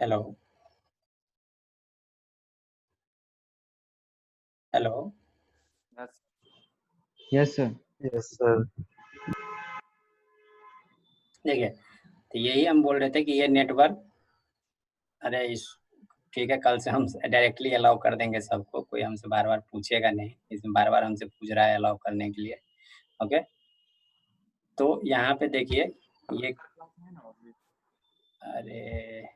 Hello. Hello. Yes. Yes sir. Yes, sir. देखिए, तो यही हम बोल रहे थे कि ये नेटवर्क अरे इस ठीक है, कल से हम डायरेक्टली अलाउ कर देंगे सबको, कोई हमसे बार-बार पूछेगा नहीं। इसमें बार-बार हमसे पूछ रहा है अलाउ करने के लिए, ओके? तो यहाँ पे देखिए ये अरे!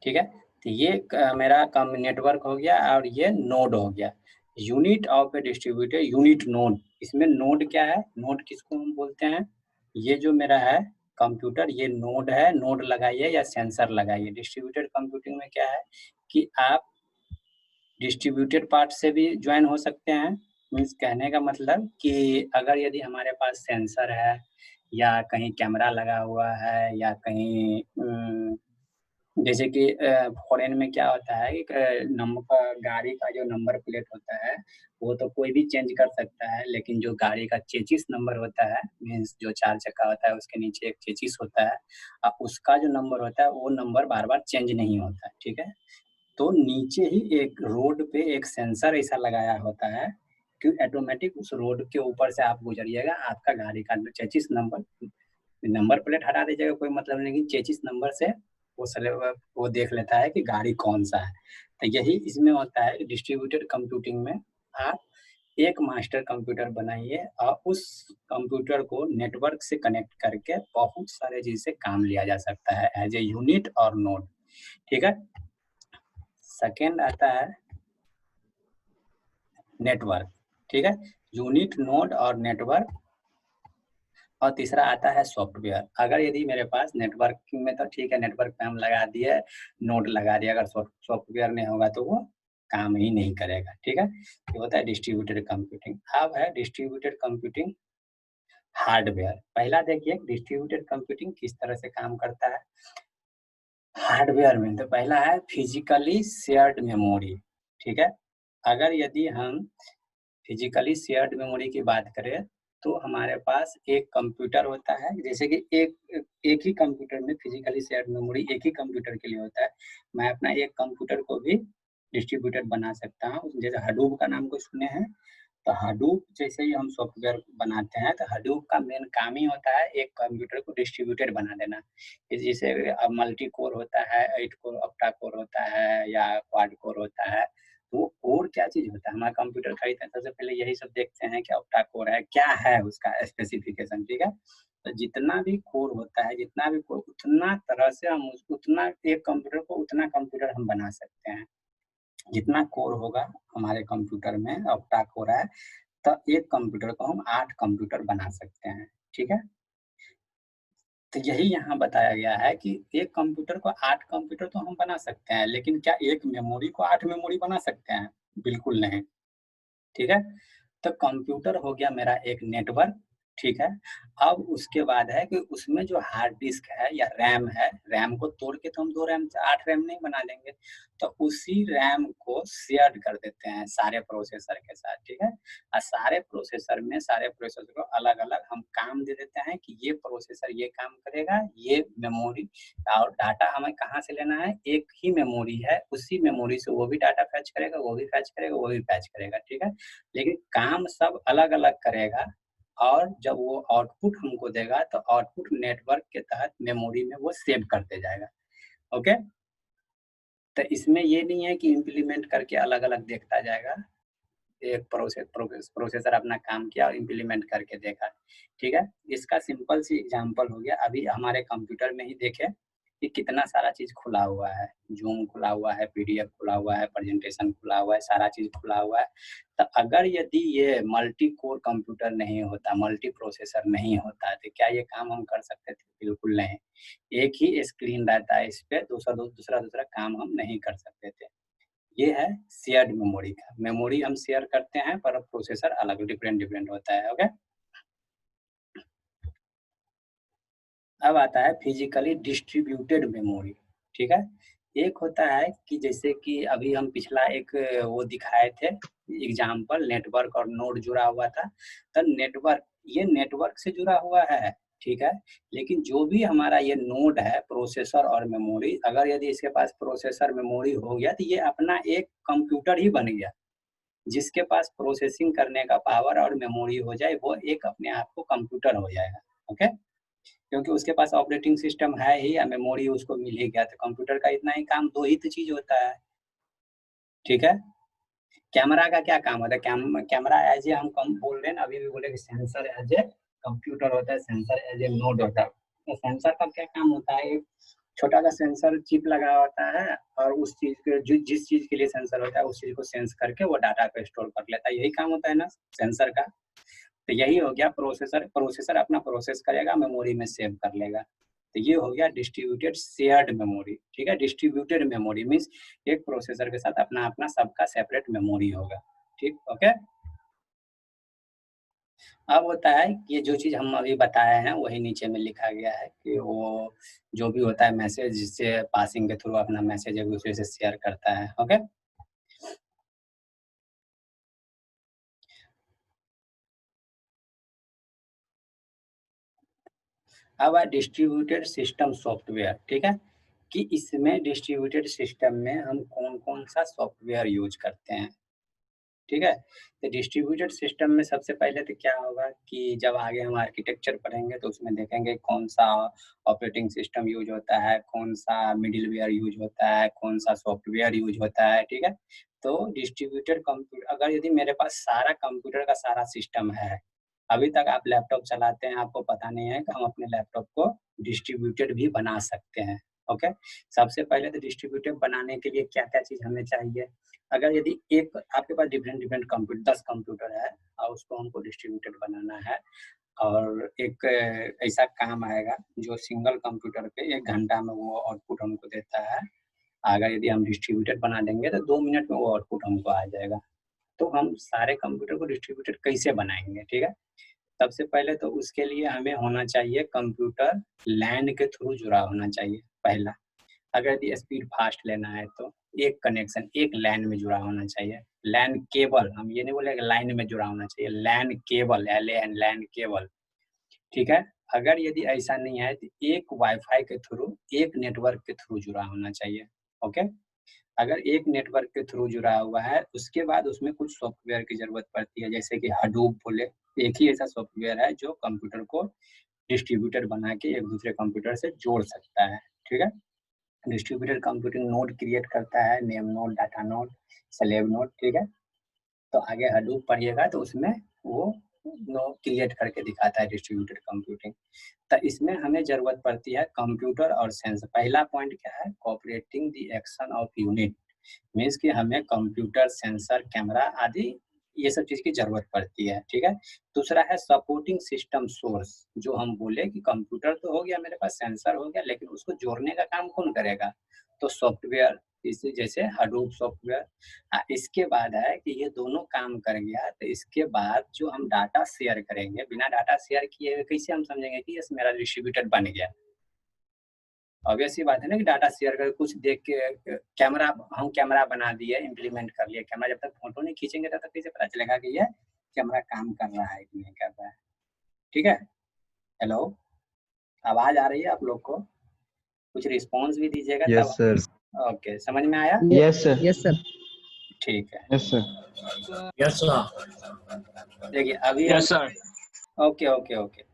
ठीक है? तो ये मेरा कम नेटवर्क हो गया और ये नोड हो गया। Unit of A distributor unit node, इसमें नोड क्या है? नोड किसको हम बोलते हैं? ये जो मेरा है कंप्यूटर, ये नोड है, नोड लगाइए या सेंसर लगाइए। डिस्ट्रीब्यूटेड कंप्यूटिंग में क्या है कि आप डिस्ट्रीब्यूटेड पार्ट से भी जॉइन हो सकते हैं। मीन्स कहने का मतलब कि अगर यदि हमारे पास सेंसर है या कहीं कैमरा लगा हुआ है या कहीं जैसे कि फॉरेन में क्या होता है कि नंबर गाड़ी का जो नंबर प्लेट होता है, वो तो कोई भी चेंज कर सकता है, लेकिन जो गाड़ी का चेसिस नंबर होता है, मीन्स जो 4 चक्का होता है, उसके नीचे एक चेसिस होता है, उसका जो नंबर होता है, वो नंबर बार-बार चेंज नहीं होता है, ठीक है? तो नीचे ही एक रोड पे एक सेंसर ऐसा लगाया होता है कि ऑटोमेटिक उस रोड के ऊपर से आप गुजरिएगा, आपका गाड़ी का चेसिस नंबर नंबर प्लेट हटा दीजिएगा कोई मतलब नहीं, लेकिन चेसिस नंबर से वो देख लेता है कि गाड़ी कौन-सा है। तो यही इसमें होता है डिस्ट्रीब्यूटेड कंप्यूटिंग में आप एक मास्टर कंप्यूटर बनाइए और उस कंप्यूटर को नेटवर्क से कनेक्ट करके बहुत सारे चीज़ से काम लिया जा सकता है एज़ ए यूनिट और नोड, ठीक है? सेकंड आता है नेटवर्क, ठीक है? यूनिट, नोड और नेटवर्क और तीसरा आता है सॉफ्टवेयर। अगर यदि मेरे पास नेटवर्किंग में तो ठीक है, नेटवर्क पे हम लगा दिए, नोड लगा दिया, अगर सॉफ्टवेयर नहीं होगा तो वो काम ही नहीं करेगा, ठीक है? ये होता है डिस्ट्रीब्यूटेड कंप्यूटिंग। अब है डिस्ट्रीब्यूटेड कंप्यूटिंग हार्डवेयर। पहला देखिए डिस्ट्रीब्यूटेड कंप्यूटिंग किस तरह से काम करता है। हार्डवेयर में तो पहला है फिजिकली शेयर्ड मेमोरी, ठीक है? अगर यदि हम फिजिकली शेयर्ड मेमोरी की बात करें, तो हमारे पास एक कंप्यूटर होता है, जैसे कि एक ही कंप्यूटर में फिजिकली शेयर्ड मेमोरी एक ही कंप्यूटर के लिए होता है। मैं अपना एक कंप्यूटर को भी डिस्ट्रीब्यूटेड बना सकता हूँ, जैसे हडूप का नाम कोई सुने हैं? तो हडूप जैसे ही हम सॉफ्टवेयर बनाते हैं, तो हडूप का मेन काम ही होता है एक कंप्यूटर को डिस्ट्रीब्यूटेड बना देना। जैसे मल्टी कोर होता है, 8 कोर, ऑक्टा कोर होता है या क्वाड कोर होता है। तो कोर क्या चीज़ होता है? हमारा कंप्यूटर खरीदते हैं सबसे पहले यही सब देखते हैं कि ऑक्टा कोर है, क्या है उसका स्पेसिफिकेशन, ठीक है? तो जितना भी कोर होता है, जितना भी कोर उतना तरह से हम उतना एक कंप्यूटर को उतना कंप्यूटर हम बना सकते हैं। जितना कोर होगा हमारे कंप्यूटर में ऑक्टा कोर है, तो एक कंप्यूटर को हम 8 कंप्यूटर बना सकते हैं, ठीक है? तो यही यहाँ बताया गया है कि एक कंप्यूटर को 8 कंप्यूटर तो हम बना सकते हैं, लेकिन क्या एक मेमोरी को 8 मेमोरी बना सकते हैं? बिल्कुल नहीं। ठीक है? तो कंप्यूटर हो गया मेरा एक नेटवर्क, ठीक है? अब उसके बाद है कि उसमें जो हार्ड डिस्क है या रैम है, रैम को तोड़ के तो हम 2 रैम 8 रैम नहीं बना देंगे, तो उसी रैम को शेयर्ड कर देते हैं सारे प्रोसेसर के साथ, ठीक है? सारे प्रोसेसर को अलग-अलग हम काम दे देते हैं कि ये प्रोसेसर ये काम करेगा, ये मेमोरी और डाटा हमें कहाँ से लेना है, एक ही मेमोरी है, उसी मेमोरी से वो भी डाटा फेच करेगा, वो भी फेच करेगा, वो भी फेच करेगा, ठीक है? लेकिन काम सब अलग-अलग करेगा और जब वो आउटपुट हमको देगा, तो आउटपुट नेटवर्क के तहत मेमोरी में वो सेव करते जाएगा, ओके? तो इसमें ये नहीं है कि इम्प्लीमेंट करके अलग-अलग देखता जाएगा। एक प्रोसेसर अपना काम किया और इम्प्लीमेंट करके देखा, ठीक है? इसका सिंपल सी एग्ज़ाम्पल हो गया, अभी हमारे कंप्यूटर में ही देखें कि कितना सारा चीज़ खुला हुआ है, ज़ूम खुला हुआ है, पीडीएफ खुला हुआ है, प्रेज़ेंटेशन खुला हुआ है, सारा चीज़ खुला हुआ है। तो अगर यदि ये मल्टी कोर कंप्यूटर नहीं होता, मल्टी प्रोसेसर नहीं होता, तो क्या ये काम हम कर सकते थे? बिल्कुल नहीं। एक ही स्क्रीन रहता है इस पे, दूसरा-दूसरा काम हम नहीं कर सकते थे। ये है शेयर्ड मेमोरी का। मेमोरी हम शेयर करते हैं पर प्रोसेसर अलग डिफरेंट होता है, ओके? अब आता है फिजिकली डिस्ट्रीब्यूटेड मेमोरी, ठीक है? एक होता है कि जैसे कि अभी हम पिछला एक वो दिखाए थे, एग्जाम्पल नेटवर्क और नोड जुड़ा हुआ था, तो नेटवर्क ये नेटवर्क से जुड़ा हुआ है, ठीक है। लेकिन जो भी हमारा ये नोड है प्रोसेसर और मेमोरी, अगर यदि इसके पास प्रोसेसर मेमोरी हो गया तो ये अपना एक कंप्यूटर ही बन गया। जिसके पास प्रोसेसिंग करने का पावर और मेमोरी हो जाए वो एक अपने आप को कंप्यूटर हो जाएगा, ओके। क्योंकि उसके पास ऑपरेटिंग सिस्टम है ही या मेमोरी उसको मिल ही गया, तो कंप्यूटर का इतना ही काम, दो ही तो चीज होता है, ठीक है। कैमरा का क्या काम होता है? कैमरा एज ए हम कम बोल रहे हैं ना, अभी भी बोले कि सेंसर एज ए कंप्यूटर होता है, सेंसर एज ए नोड होता है। तो सेंसर का क्या काम होता है? एक छोटा सा सेंसर चिप लगा होता है और उस चीज के जिस चीज के लिए सेंसर होता है उस चीज को सेंस करके वो डाटा को स्टोर कर लेता है, यही काम होता है ना सेंसर का। तो यही हो गया प्रोसेसर। प्रोसेसर अपना प्रोसेस करेगा, मेमोरी में सेव कर लेगा। तो ये हो गया डिस्ट्रीब्यूटेड शेयर्ड मेमोरी, ठीक है। डिस्ट्रीब्यूटेड मेमोरी मीन्स एक प्रोसेसर के साथ अपना अपना सबका सेपरेट मेमोरी होगा, ठीक, ओके। अब होता है ये जो चीज हम अभी बताए हैं वही नीचे में लिखा गया है कि वो जो भी होता है मैसेज जिससे पासिंग के थ्रू अपना मैसेज एक दूसरे से शेयर करता है, ओके। अब है डिस्ट्रीब्यूटेड सिस्टम सॉफ्टवेयर, ठीक है, कि इसमें डिस्ट्रीब्यूटेड सिस्टम में हम कौन कौन सा सॉफ्टवेयर यूज करते हैं, ठीक है। तो डिस्ट्रीब्यूटेड सिस्टम में सबसे पहले तो क्या होगा कि जब आगे हम आर्किटेक्चर पढ़ेंगे तो उसमें देखेंगे कौन सा ऑपरेटिंग सिस्टम यूज होता है, कौन सा मिडिलवेयर यूज होता है, कौन सा सॉफ्टवेयर यूज होता है, ठीक है। तो डिस्ट्रीब्यूटेड कंप्यूटर, अगर यदि मेरे पास सारा कंप्यूटर का सारा सिस्टम है, अभी तक आप लैपटॉप चलाते हैं, आपको पता नहीं है कि हम अपने लैपटॉप को डिस्ट्रीब्यूटेड भी बना सकते हैं, ओके। सबसे पहले तो डिस्ट्रीब्यूटेड बनाने के लिए क्या क्या चीज हमें चाहिए? अगर यदि एक आपके पास डिफरेंट डिफरेंट कंप्यूटर 10 कंप्यूटर है और उसको हमको डिस्ट्रीब्यूटेड बनाना है, और एक ऐसा काम आएगा जो सिंगल कंप्यूटर पे 1 घंटा में वो आउटपुट हमको देता है, अगर यदि हम डिस्ट्रीब्यूटेड बना देंगे तो 2 मिनट में वो आउटपुट हमको आ जाएगा। तो हम सारे कंप्यूटर को डिस्ट्रीब्यूटेड कैसे बनाएंगे, ठीक है। सबसे पहले तो उसके लिए हमें होना चाहिए कंप्यूटर लैन के थ्रू जुड़ा होना चाहिए पहला। अगर यदि स्पीड फास्ट लेना है तो एक कनेक्शन एक लैन में जुड़ा होना चाहिए। लैन केबल, हम ये नहीं बोले कि लाइन में जुड़ा होना चाहिए, LAN cable, LAN LAN cable, ठीक है। अगर यदि ऐसा नहीं है तो एक वाईफाई के थ्रू एक नेटवर्क के थ्रू जुड़ा होना चाहिए, ओके। अगर एक नेटवर्क के थ्रू जुड़ा हुआ है उसके बाद उसमें कुछ सॉफ्टवेयर की जरूरत पड़ती है, जैसे कि हडूप बोले, एक ही ऐसा सॉफ्टवेयर है जो कंप्यूटर को डिस्ट्रीब्यूटेड बना के एक दूसरे कंप्यूटर से जोड़ सकता है, ठीक है। डिस्ट्रीब्यूटेड कंप्यूटिंग नोड क्रिएट करता है, name node, data node, slave node, ठीक है। तो आगे हडूप पढ़िएगा तो उसमें वो नोड क्रिएट करके दिखाता है डिस्ट्रीब्यूटेड कंप्यूटिंग। तो इसमें हमें जरूरत पड़ती है कंप्यूटर और सेंसर। पहला पॉइंट क्या है? Cooperating the action of unit, means कि हमें कंप्यूटर, सेंसर, कैमरा आदि ये सब चीज की जरूरत पड़ती है, ठीक है। दूसरा है सपोर्टिंग सिस्टम सोर्स, जो हम बोले कि कंप्यूटर तो हो गया मेरे पास, सेंसर हो गया, लेकिन उसको जोड़ने का काम कौन करेगा? तो सॉफ्टवेयर, इसे जैसे हडूप सॉफ्टवेयर। इसके बाद है कि ये दोनों काम कर गया तो इसके बाद जो हम डाटा शेयर करेंगे, बिना डाटा शेयर किए हुए कैसे हम समझेंगे कि ये मेरा डिस्ट्रीब्यूटेड बन गया? ऑब्वियस सी बात है ना कि डाटा शेयर कर कुछ देख के कैमरा, हम कैमरा बना दिए, इम्प्लीमेंट कर लिए कैमरा, जब तक फोटो नहीं खींचेंगे तब तक कैसे पता चलेगा कि ये कैमरा काम कर रहा है कि नहीं कर रहा है, ठीक है। हेलो, आवाज आ रही है आप लोग को? कुछ रिस्पॉन्स भी दीजिएगा Yes, तब। sir. ओके, समझ में आया? Yes, sir. Yes, sir. ठीक है। Yes, sir. Yes, sir. देखिए अभी हम, Yes, sir. Okay okay okay,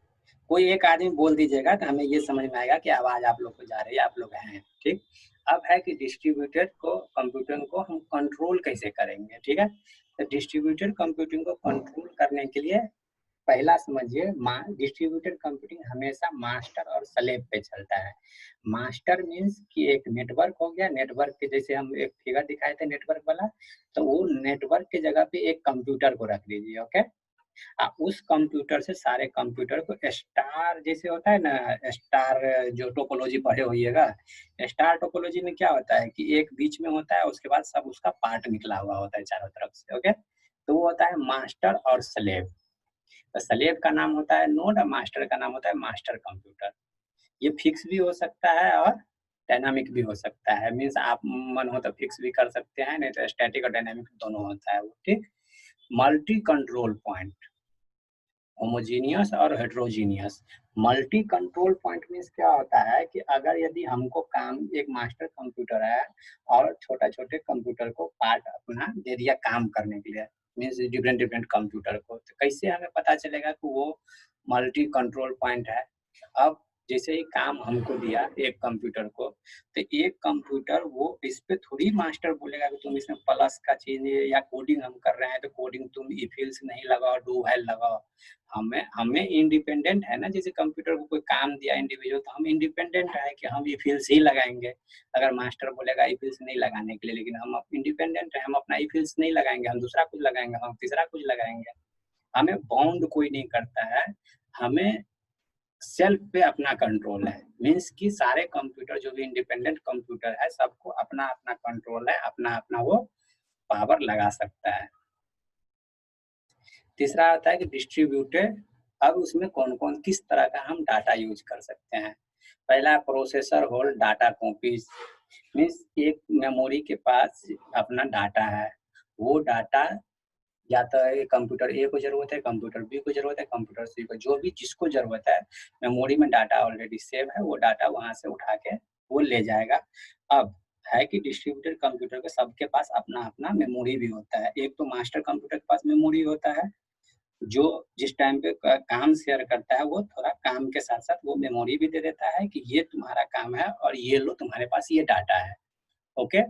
कोई एक आदमी बोल दीजिएगा तो हमें ये समझ में आएगा कि आवाज आप लोग को जा रही है, आप लोग हैं, ठीक। अब है कि डिस्ट्रीब्यूटेड को कंप्यूटिंग को हम कंट्रोल कैसे करेंगे, ठीक है। तो डिस्ट्रीब्यूटेड कंप्यूटिंग को कंट्रोल करने के लिए पहला समझिए, डिस्ट्रीब्यूटेड कंप्यूटिंग हमेशा मास्टर और स्लेव पे चलता है। मास्टर मीन्स कि एक नेटवर्क हो गया, नेटवर्क के जैसे हम एक फिगर दिखाए थे नेटवर्क वाला, तो वो नेटवर्क के जगह पे एक कंप्यूटर को रख दीजिए, ओके। उस कंप्यूटर से सारे कंप्यूटर को स्टार जैसे होता है ना, स्टार जो टोपोलॉजी पढ़े होइएगा, स्टार टोपोलॉजी में क्या होता है कि एक बीच में होता है, उसके बाद सब उसका पार्ट निकला हुआ होता है चारों तरफ से, ओके। तो वो होता है मास्टर और स्लेव। तो स्लेव का नाम होता है नोड और मास्टर का नाम होता है मास्टर कंप्यूटर। ये फिक्स भी हो सकता है और डायनामिक भी हो सकता है, मीन्स आप मन हो तो फिक्स भी कर सकते हैं, नहीं तो स्टैटिक और डायनामिक दोनों होता है वो, ठीक। मल्टी कंट्रोल पॉइंट, होमोजीनियस और heterogeneous. Multi control point means क्या होता है कि अगर यदि हमको काम, एक मास्टर कंप्यूटर है और छोटा छोटे कंप्यूटर को पार्ट अपना दे दिया काम करने के लिए, मीन्स डिफरेंट डिफरेंट कंप्यूटर को, तो कैसे हमें पता चलेगा कि वो मल्टी कंट्रोल पॉइंट है? अब जैसे ही काम हमको दिया एक कंप्यूटर को, तो एक कंप्यूटर वो इस पे थोड़ी मास्टर बोलेगा कि तुम इसमें प्लस का चीज या कोडिंग हम कर रहे हैं तो कोडिंग तुम इफ एल्स नहीं लगाओ, डू व्हाइल लगाओ। हमें इंडिपेंडेंट है ना, जैसे कंप्यूटर को कोई काम दिया इंडिविजुअल, तो हम इंडिपेंडेंट है कि हम इफ एल्स ही लगाएंगे। अगर मास्टर बोलेगा इफ एल्स नहीं लगाने के लिए, लेकिन हम इंडिपेंडेंट है, हम अपना इफ एल्स नहीं लगाएंगे, हम दूसरा कुछ लगाएंगे, हम तीसरा कुछ लगाएंगे। हमें बाउंड कोई नहीं करता है, हमें सेल्फ पे अपना कंट्रोल है। मीन्स कि सारे कंप्यूटर जो भी इंडिपेंडेंट कंप्यूटर है, सबको अपना अपना कंट्रोल है, अपना अपना वो पावर लगा सकता है। तीसरा आता है कि डिस्ट्रीब्यूटेड। अब उसमें कौन कौन किस तरह का हम डाटा यूज कर सकते हैं। पहला processor hold data copies, means एक मेमोरी के पास अपना डाटा है, वो डाटा या तो कंप्यूटर ए को जरूरत है, कंप्यूटर बी को जरूरत है, कंप्यूटर सी को, जो भी जिसको जरूरत है, मेमोरी में डाटा ऑलरेडी सेव है, वो डाटा वहां से उठा के वो ले जाएगा। अब है कि डिस्ट्रीब्यूटेड कंप्यूटर के सबके पास अपना अपना मेमोरी भी होता है। एक तो मास्टर कंप्यूटर के पास मेमोरी होता है, जो जिस टाइम पे काम शेयर करता है, वो थोड़ा काम के साथ साथ वो मेमोरी भी दे देता है कि ये तुम्हारा काम है और ये लो तुम्हारे पास ये डाटा है। ओके।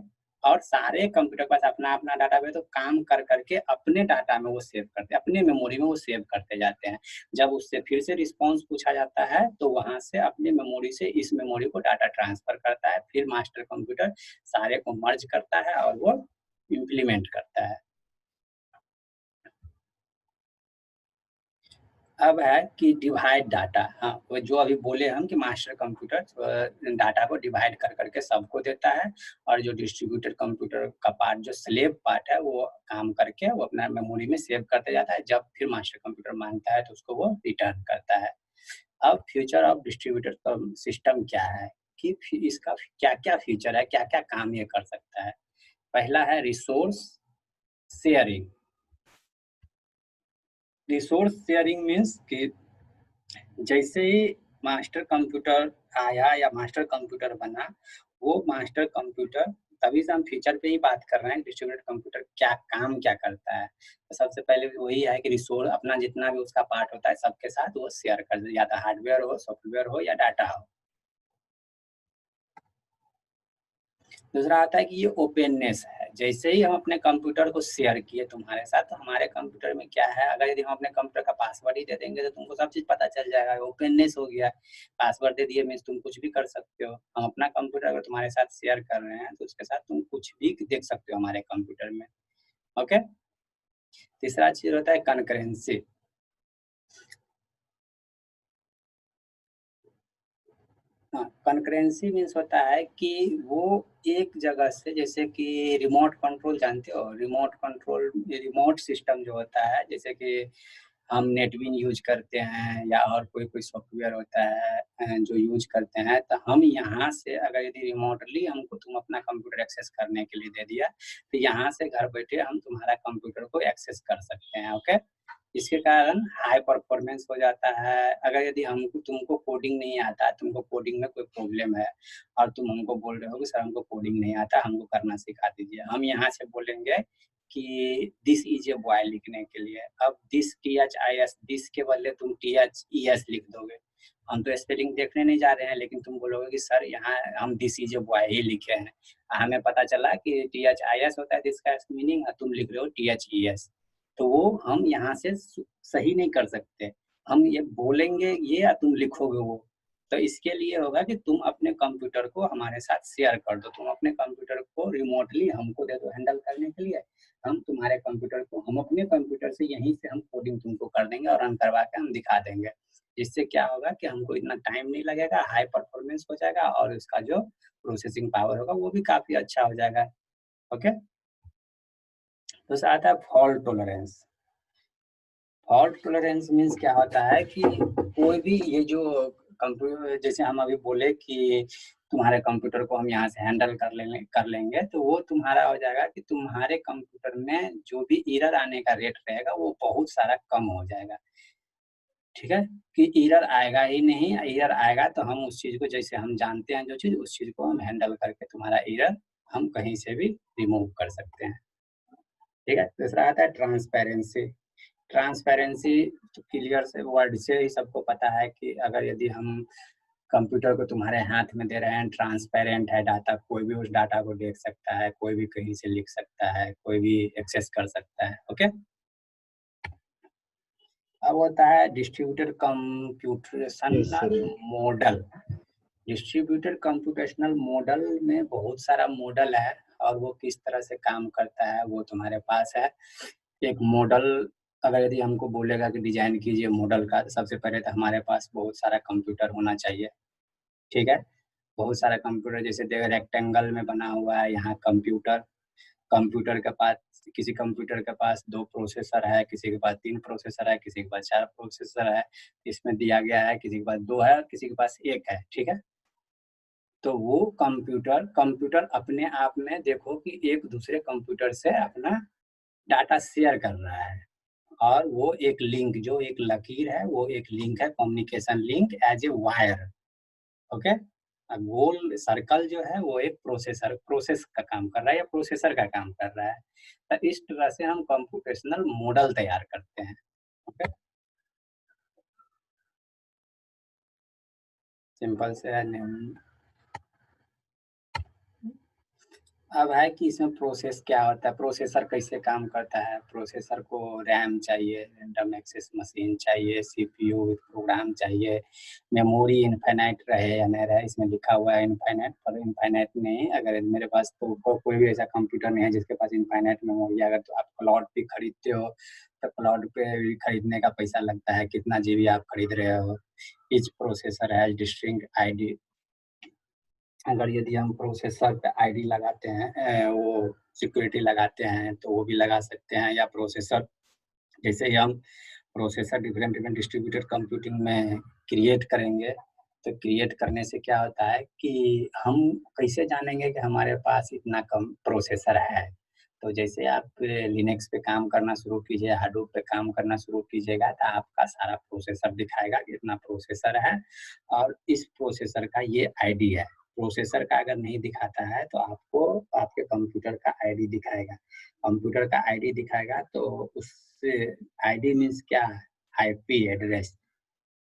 और सारे कंप्यूटर के पास अपना अपना डाटा है, तो काम कर करके अपने डाटा में वो सेव करते हैं, अपने मेमोरी में वो सेव करते जाते हैं। जब उससे फिर से रिस्पॉन्स पूछा जाता है तो वहां से अपनी मेमोरी से इस मेमोरी को डाटा ट्रांसफर करता है, फिर मास्टर कंप्यूटर सारे को मर्ज करता है और वो इम्प्लीमेंट करता है। अब है कि डिवाइड डाटा। हाँ, वो जो अभी बोले हम कि मास्टर कंप्यूटर डाटा को डिवाइड कर करके सबको देता है, और जो डिस्ट्रीब्यूटेड कंप्यूटर का पार्ट, जो स्लेव पार्ट है, वो काम करके वो अपना मेमोरी में सेव करते जाता है। जब फिर मास्टर कंप्यूटर मांगता है तो उसको वो रिटर्न करता है। अब फ्यूचर ऑफ डिस्ट्रीब्यूटेड सिस्टम क्या है कि इसका क्या क्या फ्यूचर है, क्या क्या काम ये कर सकता है। पहला है resource sharing. Resource sharing means कि जैसे ही मास्टर कंप्यूटर आया या मास्टर कंप्यूटर बना, वो मास्टर कंप्यूटर, तभी से हम फीचर पे ही बात कर रहे हैं, डिस्ट्रीब्यूटेड कंप्यूटर क्या काम क्या करता है। तो सबसे पहले वही है कि रिसोर्स अपना जितना भी उसका पार्ट होता है सबके साथ वो शेयर कर दे, या तो हार्डवेयर हो, सॉफ्टवेयर हो या डाटा हो। दूसरा आता है कि ये ओपननेस है। जैसे ही हम अपने कंप्यूटर को शेयर किए तुम्हारे साथ, तो हमारे कंप्यूटर में क्या है, अगर यदि हम अपने कंप्यूटर का पासवर्ड ही दे देंगे तो तुमको सब चीज पता चल जाएगा। ओपननेस हो गया, पासवर्ड दे दिए मीन्स तुम कुछ भी कर सकते हो। हम अपना कंप्यूटर अगर तुम्हारे साथ शेयर कर रहे हैं तो उसके साथ तुम कुछ भी देख सकते हो हमारे कंप्यूटर में। ओके। तीसरा चीज होता है कनकरेंसी। हाँ, कनकरेंसी मीन्स होता है कि वो एक जगह से, जैसे कि रिमोट कंट्रोल जानते हो, रिमोट कंट्रोल, रिमोट सिस्टम जो होता है, जैसे कि हम नेटबिन यूज करते हैं या और कोई कोई सॉफ्टवेयर होता है जो यूज करते हैं, तो हम यहाँ से अगर यदि रिमोटली हमको तुम अपना कंप्यूटर एक्सेस करने के लिए दे दिया, तो यहाँ से घर बैठे हम तुम्हारा कंप्यूटर को एक्सेस कर सकते हैं। ओके। इसके कारण हाई परफॉर्मेंस हो जाता है। अगर यदि हमको तुमको कोडिंग नहीं आता है, तुमको कोडिंग में कोई प्रॉब्लम है और तुम हमको बोल रहे हो कि सर हमको कोडिंग नहीं आता, हमको करना सिखा दीजिए, हम यहाँ से बोलेंगे कि दिस इज ए बॉय लिखने के लिए। अब दिस THIS, दिस के बदले तुम THES लिख दोगे। हम तो स्पेलिंग देखने नहीं जा रहे हैं, लेकिन तुम बोलोगे कि सर यहाँ हम दिस इज ए बॉय ही लिखे हैं। हमें पता चला कि THIS होता है, दिस का मीनिंग, तुम लिख रहे हो THES, तो वो हम यहाँ से सही नहीं कर सकते। हम ये बोलेंगे ये या तुम लिखोगे वो। तो इसके लिए होगा कि तुम अपने कंप्यूटर को हमारे साथ शेयर कर दो, तुम अपने कंप्यूटर को रिमोटली हमको दे दो हैंडल करने के लिए। हम तुम्हारे कंप्यूटर को, हम अपने कंप्यूटर से यहीं से हम कोडिंग तुमको कर देंगे और रन करवा के हम दिखा देंगे। इससे क्या होगा कि हमको इतना टाइम नहीं लगेगा, हाई परफॉर्मेंस हो जाएगा और उसका जो प्रोसेसिंग पावर होगा वो भी काफी अच्छा हो जाएगा। ओके। दूसरा आता है fault tolerance. Fault tolerance means क्या होता है कि कोई भी ये जो कंप्यूटर, जैसे हम अभी बोले कि तुम्हारे कंप्यूटर को हम यहाँ से हैंडल कर लेंगे तो वो तुम्हारा हो जाएगा कि तुम्हारे कंप्यूटर में जो भी एरर आने का रेट रहेगा वो बहुत सारा कम हो जाएगा। ठीक है, कि एरर आएगा ही नहीं, एरर आएगा तो हम उस चीज को, जैसे हम जानते हैं जो चीज, उस चीज को हम हैंडल करके तुम्हारा एरर हम कहीं से भी रिमूव कर सकते हैं। ठीक है, दूसरा आता है ट्रांसपेरेंसी। ट्रांसपेरेंसी तो क्लियर से वर्ड से ही सबको पता है कि अगर यदि हम कंप्यूटर को तुम्हारे हाथ में दे रहे हैं, ट्रांसपेरेंट है डाटा, कोई भी उस डाटा को देख सकता है, कोई भी कहीं से लिख सकता है, कोई भी एक्सेस कर सकता है। ओके, अब होता है distributed computational model. Distributed computational model में बहुत सारा मॉडल है और वो किस तरह से काम करता है वो तुम्हारे पास है। एक मॉडल अगर यदि हमको बोलेगा कि डिजाइन कीजिए मॉडल का, तो सबसे पहले तो हमारे पास बहुत सारा कंप्यूटर होना चाहिए। ठीक है, बहुत सारा कंप्यूटर, जैसे देखो रेक्टेंगल में बना हुआ है यहाँ कंप्यूटर। कंप्यूटर के पास, किसी कंप्यूटर के पास 2 प्रोसेसर है, किसी के पास 3 प्रोसेसर है, किसी के पास 4 प्रोसेसर है, इसमें दिया गया है, किसी के पास 2 है, किसी के पास 1 है। ठीक है, तो वो कंप्यूटर अपने आप में देखो कि एक दूसरे कंप्यूटर से अपना डाटा शेयर कर रहा है, और वो एक लिंक, जो एक लकीर है वो एक लिंक है, communication link as a wire. Okay, गोल सर्कल जो है वो एक प्रोसेस का काम कर रहा है या प्रोसेसर का काम कर रहा है। तो इस तरह से हम कंप्यूटेशनल मॉडल तैयार करते हैं। ओके, सिंपल से है। अब है कि इसमें प्रोसेस क्या होता है, प्रोसेसर कैसे काम करता है। प्रोसेसर को रैम चाहिए, रैंडम एक्सेस मशीन चाहिए, सीपीयू विद प्रोग्राम चाहिए, मेमोरी इनफाइनाइट रहे या नहीं रहे, इसमें लिखा हुआ है इनफाइनाइट, पर इनफाइनाइट नहीं। अगर मेरे पास तो कोई भी ऐसा कंप्यूटर नहीं है जिसके पास इनफाइनाइट मेमोरी। अगर तो आप क्लाउड पे खरीदते हो तो क्लाउड पे भी खरीदने का पैसा लगता है, कितना जीबी आप खरीद रहे हो। ईच प्रोसेसर है डिस्टिंक्ट आईडी। अगर यदि हम प्रोसेसर पे आईडी लगाते हैं, वो सिक्योरिटी लगाते हैं तो वो भी लगा सकते हैं, या प्रोसेसर, जैसे ही हम प्रोसेसर डिफरेंट डिस्ट्रीब्यूटेड कंप्यूटिंग में क्रिएट करेंगे, तो क्रिएट करने से क्या होता है कि हम कैसे जानेंगे कि हमारे पास इतना कम प्रोसेसर है। तो जैसे आप लिनक्स पे काम करना शुरू कीजिए, हाडूप पे काम करना शुरू कीजिएगा, तो आपका सारा प्रोसेसर दिखाएगा कि इतना प्रोसेसर है और इस प्रोसेसर का ये आईडी है। प्रोसेसर का अगर नहीं दिखाता है तो आपको आपके कंप्यूटर का आईडी दिखाएगा। कंप्यूटर का आईडी दिखाएगा तो उससे आईडी मीन्स क्या है, आईपी एड्रेस।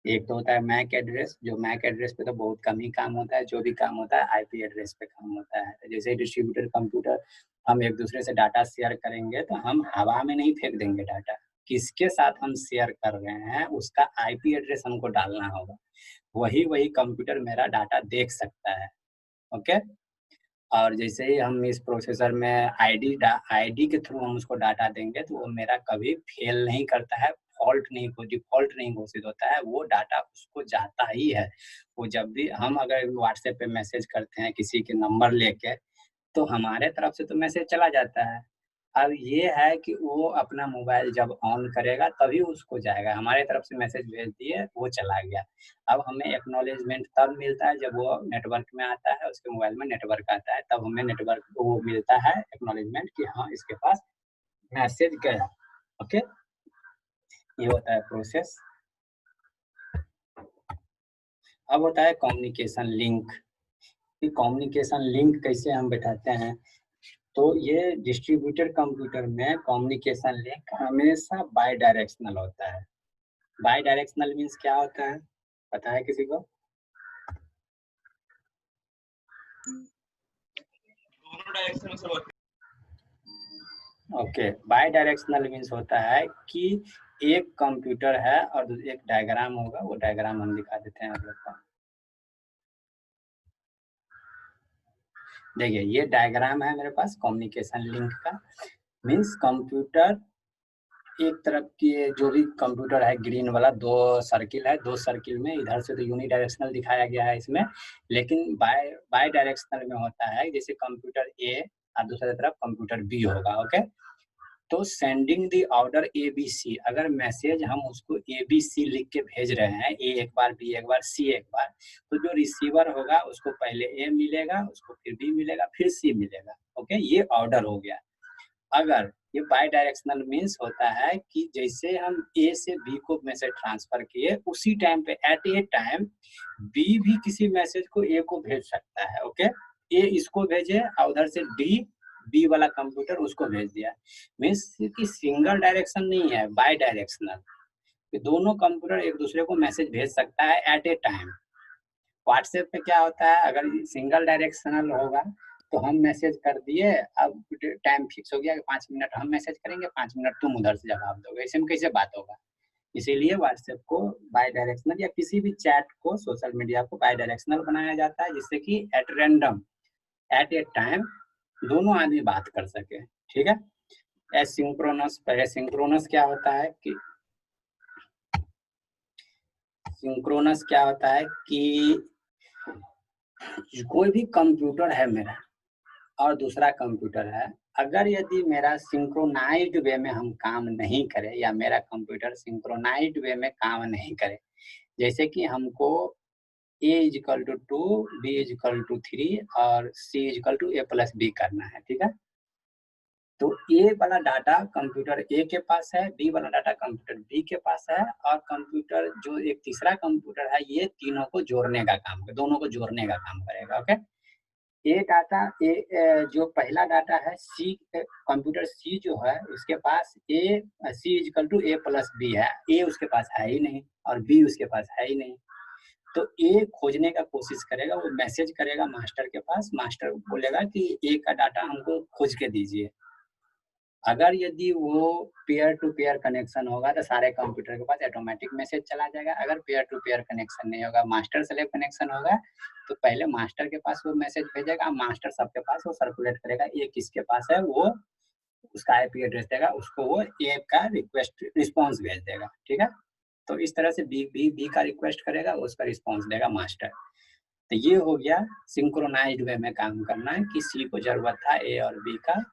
एक तो होता है मैक एड्रेस, जो मैक एड्रेस पे तो बहुत कम ही काम होता है, जो भी काम होता है आईपी एड्रेस पे काम होता है। तो जैसे डिस्ट्रीब्यूटेड कंप्यूटर, हम एक दूसरे से डाटा शेयर करेंगे तो हम हवा में नहीं फेंक देंगे डाटा, किसके साथ हम शेयर कर रहे हैं उसका आईपी एड्रेस हमको डालना होगा, वही कंप्यूटर मेरा डाटा देख सकता है। ओके, और जैसे ही हम इस प्रोसेसर में आईडी के थ्रू हम उसको डाटा देंगे तो वो मेरा कभी फेल नहीं करता है, डिफॉल्ट नहीं घोषित होता है, वो डाटा उसको जाता ही है। वो जब भी हम अगर व्हाट्सएप पे मैसेज करते हैं किसी के नंबर लेके, तो हमारे तरफ से तो मैसेज चला जाता है। अब ये है कि वो अपना मोबाइल जब ऑन करेगा तभी उसको जाएगा, हमारे तरफ से मैसेज भेज दिए वो चला गया। अब हमें एक्नॉलेजमेंट तब मिलता है जब वो नेटवर्क में आता है, उसके मोबाइल में नेटवर्क आता है, तब हमें नेटवर्क को वो मिलता है एक्नॉलेजमेंट कि हाँ इसके पास मैसेज गया। ओके, ये होता है प्रोसेस। अब होता है कम्युनिकेशन लिंक। कम्युनिकेशन लिंक कैसे हम बैठाते हैं, तो ये डिस्ट्रीब्यूटेड कंप्यूटर में कम्युनिकेशन लिंक हमेशा बाई डायरेक्शनल होता है। बाई डायरेक्शनल मीन्स क्या होता है, पता है किसी को? ओके, बाई डायरेक्शनल मीन्स होता है कि एक कंप्यूटर है और एक डायग्राम होगा, वो डायग्राम हम दिखा देते हैं आप लोग को। देखिए ये डायग्राम है मेरे पास कम्युनिकेशन लिंक का। मीन्स कंप्यूटर एक तरफ की, जो भी कंप्यूटर है ग्रीन वाला, 2 सर्किल है, 2 सर्किल में इधर से तो यूनिडायरेक्शनल दिखाया गया है इसमें, लेकिन बाय डायरेक्शनल में होता है, जैसे कंप्यूटर ए और दूसरी तरफ कंप्यूटर बी होगा। ओके, तो सेंडिंग द ऑर्डर ABC, अगर मैसेज हम उसको ABC लिख के भेज रहे हैं, A एक बार, B एक बार, C एक बार, तो जो रिसीवर होगा उसको पहले A मिलेगा, उसको फिर B मिलेगा, फिर C मिलेगा। ओके, ये ऑर्डर हो गया। अगर ये बाई डायरेक्शनल मीन्स होता है कि जैसे हम A से B को मैसेज ट्रांसफर किए, उसी टाइम पे एट ए टाइम B भी किसी मैसेज को A को भेज सकता है। ओके, A इसको भेजे और उधर से B वाला कंप्यूटर उसको भेज दिया। मीन्स कि सिंगल डायरेक्शन नहीं है, बाई डायरेक्शनल, कि दोनों कंप्यूटर एक दूसरे को मैसेज भेज सकता है एट ए टाइम। व्हाट्सएप पे क्या होता है, अगर सिंगल डायरेक्शनल होगा तो हम मैसेज कर दिए, अब टाइम फिक्स हो गया कि 5 मिनट हम मैसेज करेंगे, 5 मिनट तुम उधर से जवाब दोगे, ऐसे में कैसे बात होगा। इसीलिए व्हाट्सएप को बाई डायरेक्शनल या किसी भी चैट को, सोशल मीडिया को बाई डायरेक्शनल बनाया जाता है, जिससे कि at random at a time दोनों आदमी बात कर सके। ठीक है। एसिंक्रोनस, एसिंक्रोनस क्या होता है कि सिंक्रोनस क्या होता है कि कोई भी कंप्यूटर है मेरा और दूसरा कंप्यूटर है, अगर यदि मेरा सिंक्रोनाइज्ड वे में हम काम नहीं करें या मेरा कंप्यूटर सिंक्रोनाइज्ड वे में काम नहीं करे, जैसे कि हमको A=2, B=3 और C=A+B करना है। ठीक है, तो A वाला डाटा कंप्यूटर A के पास है, B वाला डाटा कंप्यूटर B के पास है, और कंप्यूटर जो एक तीसरा कंप्यूटर है, ये तीनों को जोड़ने का काम, दोनों को जोड़ने का काम करेगा। ओके, ए डाटा जो पहला डाटा है C, कंप्यूटर C जो है उसके पास C=A+B है, A उसके पास है ही नहीं और B उसके पास है ही नहीं, तो A खोजने का कोशिश करेगा, वो मैसेज करेगा मास्टर के पास, मास्टर बोलेगा कि A का डाटा हमको खोज के दीजिए। अगर यदि वो पेयर टू पेयर कनेक्शन होगा तो सारे कंप्यूटर के पास ऑटोमेटिक मैसेज चला जाएगा। अगर पेयर टू पेयर कनेक्शन नहीं होगा, मास्टर स्लेव कनेक्शन होगा, तो पहले मास्टर के पास वो मैसेज भेजेगा, मास्टर सबके पास वो सर्कुलेट करेगा, ये किसके पास है, वो उसका आईपी एड्रेस देगा, उसको वो ए का रिक्वेस्ट रिस्पॉन्स भेज देगा। ठीक है, तो इस तरह से बी का रिक्वेस्ट करेगा, उसका रिस्पॉन्स देगा मास्टर। तो ये हो गया सिंक्रोनाइज्ड वे में काम करना है कि सी को जरूरत था ए और बी का,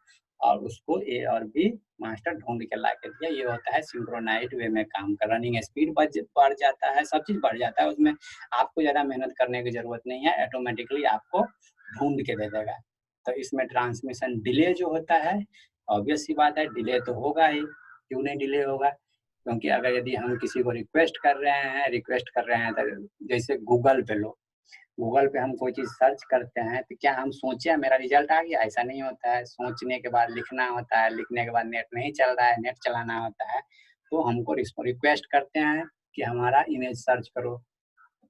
और उसको ए और बी मास्टर ढूंढ के ला के दिया। ये होता है सिंक्रोनाइज्ड वे में काम कर, रनिंग स्पीड बढ़ जाता है, सब चीज बढ़ जाता है, उसमें आपको ज्यादा मेहनत करने की जरूरत नहीं है, ऑटोमेटिकली आपको ढूंढ के दे देगा। तो इसमें ट्रांसमिशन डिले जो होता है, ऑब्वियस सी बात है डिले तो होगा ही, क्यों नहीं डिले होगा, क्योंकि अगर यदि हम किसी को रिक्वेस्ट कर रहे हैं तो जैसे गूगल पे लो, गूगल पे हम कोई चीज सर्च करते हैं तो क्या हम सोचे मेरा रिजल्ट आ गया, ऐसा नहीं होता है। सोचने के बाद लिखना होता है, लिखने के बाद नेट नहीं चल रहा है, नेट चलाना होता है, तो हमको रिक्वेस्ट करते हैं कि हमारा इमेज सर्च करो,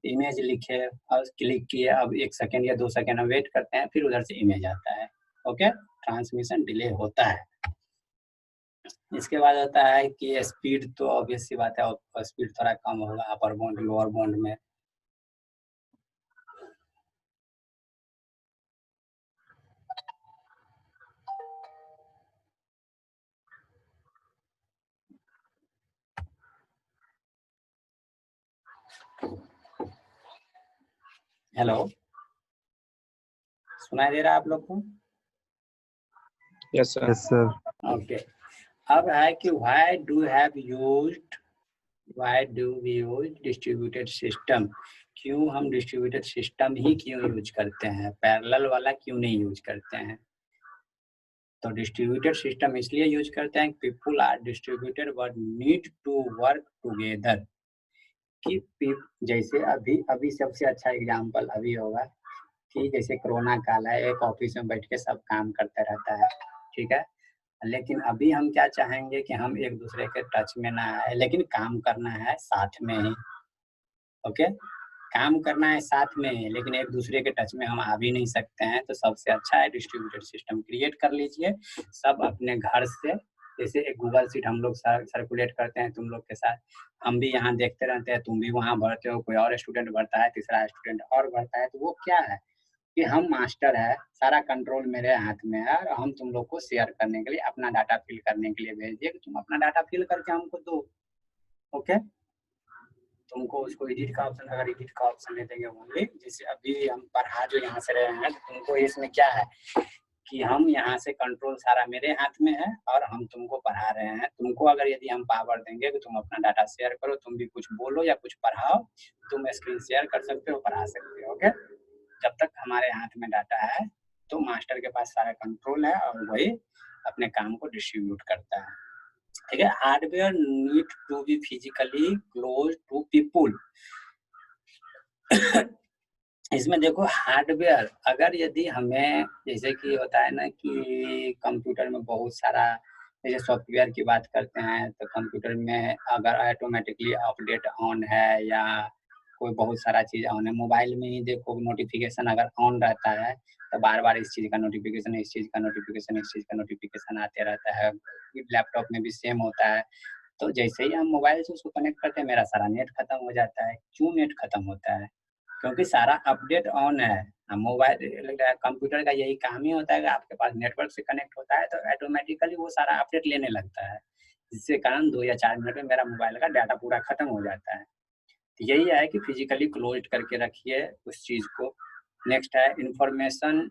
इमेज लिखे और क्लिक किए, अब 1 सेकेंड या 2 सेकेंड हम वेट करते हैं, फिर उधर से इमेज आता है। ओके, ट्रांसमिशन डिले होता है। इसके बाद होता है कि स्पीड, तो ऑब्वियस सी बात है स्पीड थोड़ा कम होगा अपर बाउंड लोअर बाउंड में। हेलो, सुनाई दे रहा है आप लोग को? Yes, sir. Yes, sir. Okay, अब है कि why do we use distributed system, क्यों हम डिस्ट्रीब्यूटेड सिस्टम ही क्यों यूज करते हैं, पैरेलल वाला क्यों नहीं यूज करते हैं। तो डिस्ट्रीब्यूटेड सिस्टम इसलिए यूज करते हैं, people are distributed but need to work together, कि जैसे अभी सबसे अच्छा एग्जांपल अभी होगा कि जैसे कोरोना काल है, एक ऑफिस में बैठ के सब काम करते रहता है, ठीक है, लेकिन अभी हम क्या चाहेंगे कि हम एक दूसरे के टच में ना आए, लेकिन काम करना है साथ में ही। ओके, काम करना है साथ में ही, लेकिन एक दूसरे के टच में हम आ भी नहीं सकते हैं, तो सबसे अच्छा है डिस्ट्रीब्यूटेड सिस्टम क्रिएट कर लीजिए। सब अपने घर से, जैसे एक गूगल शीट हम लोग सर्कुलेट करते हैं तुम लोग के साथ, हम भी यहाँ देखते रहते हैं, तुम भी वहाँ भरते हो, कोई और स्टूडेंट भरता है, तीसरा स्टूडेंट और भरता है, तो वो क्या है कि हम मास्टर है, सारा कंट्रोल मेरे हाथ में है, और हम तुम लोग को शेयर करने के लिए, अपना डाटा फिल करने के लिए भेज दिए कि तुम अपना डाटा फिल करके हमको दो। ओके, तुमको उसको एडिट का ऑप्शन, अगर एडिट का ऑप्शन दे देंगे ओनली, जैसे अभी हम पढ़ा जो यहाँ से रहे हैं, तुमको इसमें क्या है कि हम यहाँ से कंट्रोल सारा मेरे हाथ में है और हम तुमको पढ़ा रहे हैं। तुमको अगर यदि हम पावर देंगे कि तुम अपना डाटा शेयर करो, तुम भी कुछ बोलो या कुछ पढ़ाओ, तुम स्क्रीन शेयर कर सकते हो, पढ़ा सकते हो। ओके, जब तक हमारे हाथ में डाटा है तो मास्टर के पास सारा कंट्रोल है और वही अपने काम को डिस्ट्रीब्यूट करता है। ठीक है, hardware need to be physically close to people. इसमें देखो हार्डवेयर, अगर यदि हमें जैसे कि होता है ना कि कंप्यूटर में बहुत सारा, जैसे सॉफ्टवेयर की बात करते हैं तो कंप्यूटर में अगर ऑटोमेटिकली अपडेट ऑन है या कोई बहुत सारा चीज़ ऑन है, मोबाइल में ही देखो नोटिफिकेशन अगर ऑन रहता है तो बार बार इस चीज़ का नोटिफिकेशन, इस चीज़ का नोटिफिकेशन, इस चीज़ का नोटिफिकेशन आते रहता है। लैपटॉप में भी सेम होता है। तो जैसे ही हम मोबाइल से उसको कनेक्ट करते हैं मेरा सारा नेट खत्म हो जाता है। क्यों नेट खत्म होता है? क्योंकि सारा अपडेट ऑन है। मोबाइल कंप्यूटर का यही काम ही होता है कि आपके पास नेटवर्क से कनेक्ट होता है तो ऑटोमेटिकली वो सारा अपडेट लेने लगता है, जिसके कारण 2 या 4 मिनट में मेरा मोबाइल का डाटा पूरा खत्म हो जाता है। तो यही है कि फिजिकली क्लोज करके रखिए उस चीज़ को। नेक्स्ट है information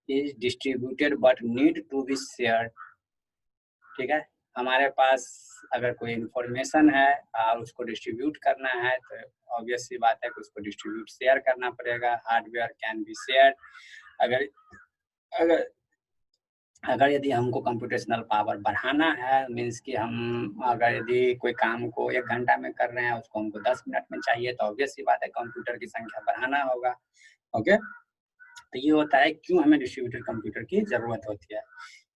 is distributed but need to be shared. ठीक है, हमारे पास अगर कोई इंफॉर्मेशन है और उसको डिस्ट्रीब्यूट करना है तो ऑब्वियस सी बात है कि उसको डिस्ट्रीब्यूट शेयर करना पड़ेगा। Hardware can be share. अगर अगर अगर यदि हमको कंप्यूटेशनल पावर बढ़ाना है, मीन्स कि हम अगर यदि कोई काम को 1 घंटा में कर रहे हैं उसको हमको 10 मिनट में चाहिए तो ऑब्वियस सी बात है कंप्यूटर की संख्या बढ़ाना होगा। ओके, तो ये होता है क्यों हमें डिस्ट्रीब्यूटेड कंप्यूटर की जरूरत होती है।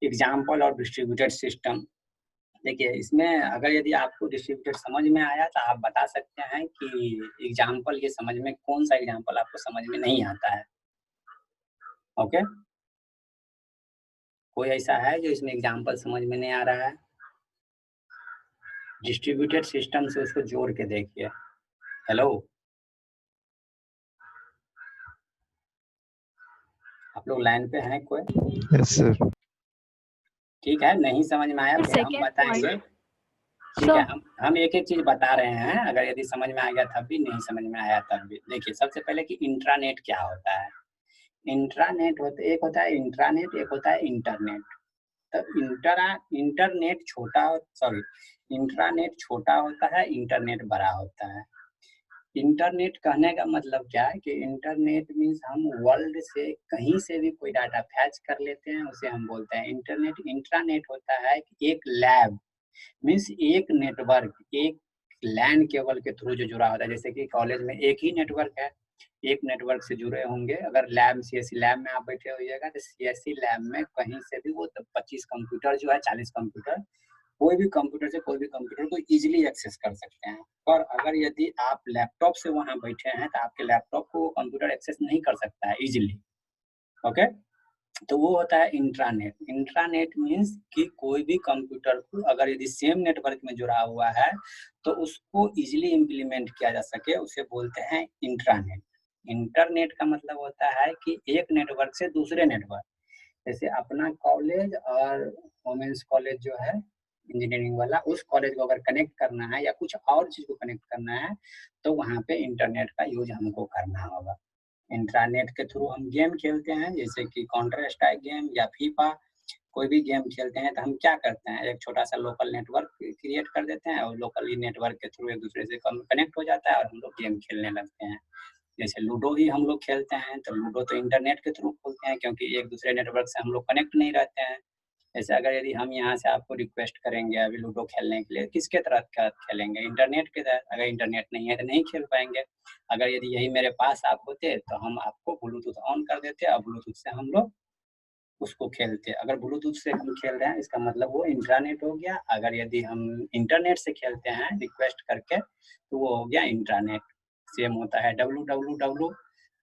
एग्जाम्पल और डिस्ट्रीब्यूटेड सिस्टम, देखिए इसमें अगर यदि आपको डिस्ट्रीब्यूटेड समझ में आया तो आप बता सकते हैं कि एग्जाम्पल ये समझ में कौन सा एग्जाम्पल आपको समझ में नहीं आता है। ओके, कोई ऐसा है जो इसमें एग्जाम्पल समझ में नहीं आ रहा है? डिस्ट्रीब्यूटेड सिस्टम से उसको जोड़ के देखिए। हेलो, आप लोग लाइन पे हैं कोई? Yes sir. ठीक है, नहीं समझ में आया फिर हम बताएंगे। ठीक है, हम एक एक चीज बता रहे हैं, अगर यदि समझ में आ गया तब भी, नहीं समझ में आया तब भी। देखिए सबसे पहले कि इंट्रानेट क्या होता है। इंट्रानेट एक होता है इंट्रानेट, एक होता है इंटरनेट। तो इंटरनेट इंट्रानेट छोटा होता है, इंटरनेट बड़ा होता है। इंटरनेट कहने का मतलब क्या है कि इंटरनेट मीन्स हम वर्ल्ड से कहीं से भी कोई डाटा फैच कर लेते हैं, उसे हम बोलते हैं इंटरनेट। इंट्रानेट होता है कि एक लैब मीन्स एक नेटवर्क, एक लैन केबल के थ्रू जो जुड़ा होता है। जैसे कि कॉलेज में एक ही नेटवर्क है, एक नेटवर्क से जुड़े होंगे। अगर लैब सीएससी लैब में आप बैठे होइएगा तो सीएससी लैब में कहीं से भी वो 25 कंप्यूटर जो है, 40 कंप्यूटर, कोई भी कंप्यूटर से कोई भी कंप्यूटर को इजीली एक्सेस कर सकते हैं। और अगर यदि आप लैपटॉप से वहां बैठे हैं तो आपके लैपटॉप को वो कंप्यूटर एक्सेस नहीं कर सकता है इजीली। ओके, तो वो होता है इंट्रानेट। इंट्रानेट मीन्स कि कोई भी कंप्यूटर को अगर यदि सेम नेटवर्क में जुड़ा हुआ है तो उसको इजीली इम्प्लीमेंट किया जा सके, उसे बोलते हैं इंट्रानेट। इंटरनेट का मतलब होता है कि एक नेटवर्क से दूसरे नेटवर्क, जैसे अपना कॉलेज और वोमेंस कॉलेज जो है इंजीनियरिंग वाला, उस कॉलेज को अगर कनेक्ट करना है या कुछ और चीज को कनेक्ट करना है तो वहाँ पे इंटरनेट का यूज हमको करना होगा। इंटरनेट के थ्रू हम गेम खेलते हैं, जैसे कि काउंटर स्ट्राइक गेम या फीफा, कोई भी गेम खेलते हैं तो हम क्या करते हैं, एक छोटा सा लोकल नेटवर्क क्रिएट कर देते हैं और लोकली नेटवर्क के थ्रू एक दूसरे से कनेक्ट हो जाता है और हम लोग गेम खेलने लगते हैं। जैसे लूडो ही हम लोग खेलते हैं तो लूडो तो इंटरनेट के थ्रू खेलते हैं क्योंकि एक दूसरे नेटवर्क से हम लोग कनेक्ट नहीं रहते हैं। जैसे अगर यदि हम यहाँ से आपको रिक्वेस्ट करेंगे अभी लूडो खेलने के लिए, किसके तहत खेलेंगे? इंटरनेट के तहत। अगर इंटरनेट नहीं है तो नहीं खेल पाएंगे। अगर यदि यही मेरे पास आप होते तो हम आपको ब्लूटूथ ऑन कर देते और ब्लूटूथ से हम लोग उसको खेलते। अगर ब्लूटूथ से हम खेल रहे हैं इसका मतलब वो इंट्रानेट हो गया। अगर यदि हम इंटरनेट से खेलते हैं रिक्वेस्ट करके तो वो हो गया इंट्रानेट। सेम होता है www,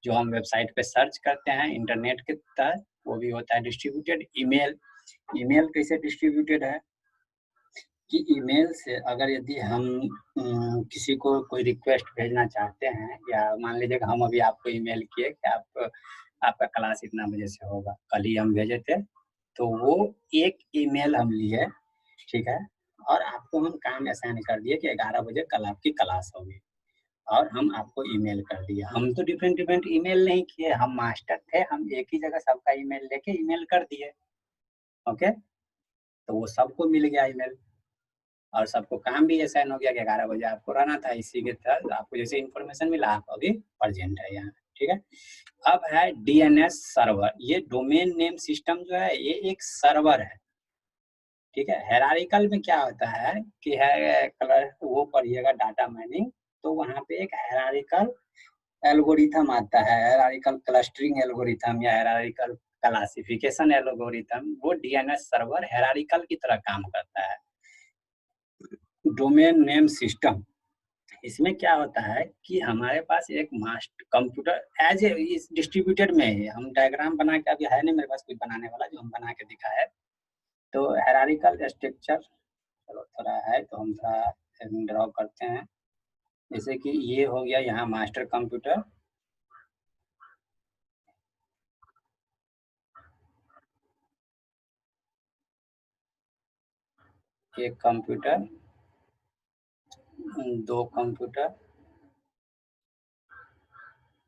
जो हम वेबसाइट पे सर्च करते हैं इंटरनेट के तहत, वो भी होता है डिस्ट्रीब्यूटेड। ईमेल, ईमेल कैसे डिस्ट्रीब्यूटेड है कि ईमेल से अगर यदि हम किसी को कोई रिक्वेस्ट भेजना चाहते हैं, या मान लीजिए कि हम अभी आपको ईमेल किए कि आपका क्लास इतना बजे से होगा, कल ही हम भेजे थे, तो वो एक ईमेल हम लिए, ठीक है, और आपको हम काम असाइन कर दिए कि 11 बजे कल आपकी क्लास होगी। और हम आपको ईमेल कर दिए। हम तो डिफरेंट डिफरेंट ईमेल नहीं किए, हम मास्टर थे, हम एक ही जगह सबका ईमेल लेके ईमेल कर दिए। ओके, तो वो सबको मिल गया ईमेल और सबको काम भी असाइन हो गया कि 11 बजे आपको रहना था। इसी के तहत आपको जैसे इन्फॉर्मेशन मिला, आप अभी प्रेजेंट है यहाँ। ठीक है, अब है डीएनएस सर्वर। ये डोमेन नेम सिस्टम जो है ये एक सर्वर है। ठीक है, हेरारिकल में क्या होता है कि है कलर वो पढ़िएगा डाटा माइनिंग, तो वहाँ पे एक हेरारिकल एल्गोरिथम आता है, हेरारिकल क्लस्टरिंग एल्गोरिथम या हेरारिकल क्लासिफिकेशन एल्गोरिथम। वो डीएनएस सर्वर हेरारिकल की तरह काम करता है। डोमेन नेम सिस्टम, इसमें क्या होता है कि हमारे पास एक मास्टर कंप्यूटर एज ए इस डिस्ट्रीब्यूटेड में है। हम डायग्राम बना के, अभी है नहीं मेरे पास कुछ बनाने वाला जो हम बना के दिखा है। तो हेरारिकल स्ट्रक्चर चलो थोड़ा है तो हम थोड़ा ड्रॉ करते हैं। जैसे कि ये हो गया यहाँ मास्टर कंप्यूटर, एक कंप्यूटर, दो कंप्यूटर,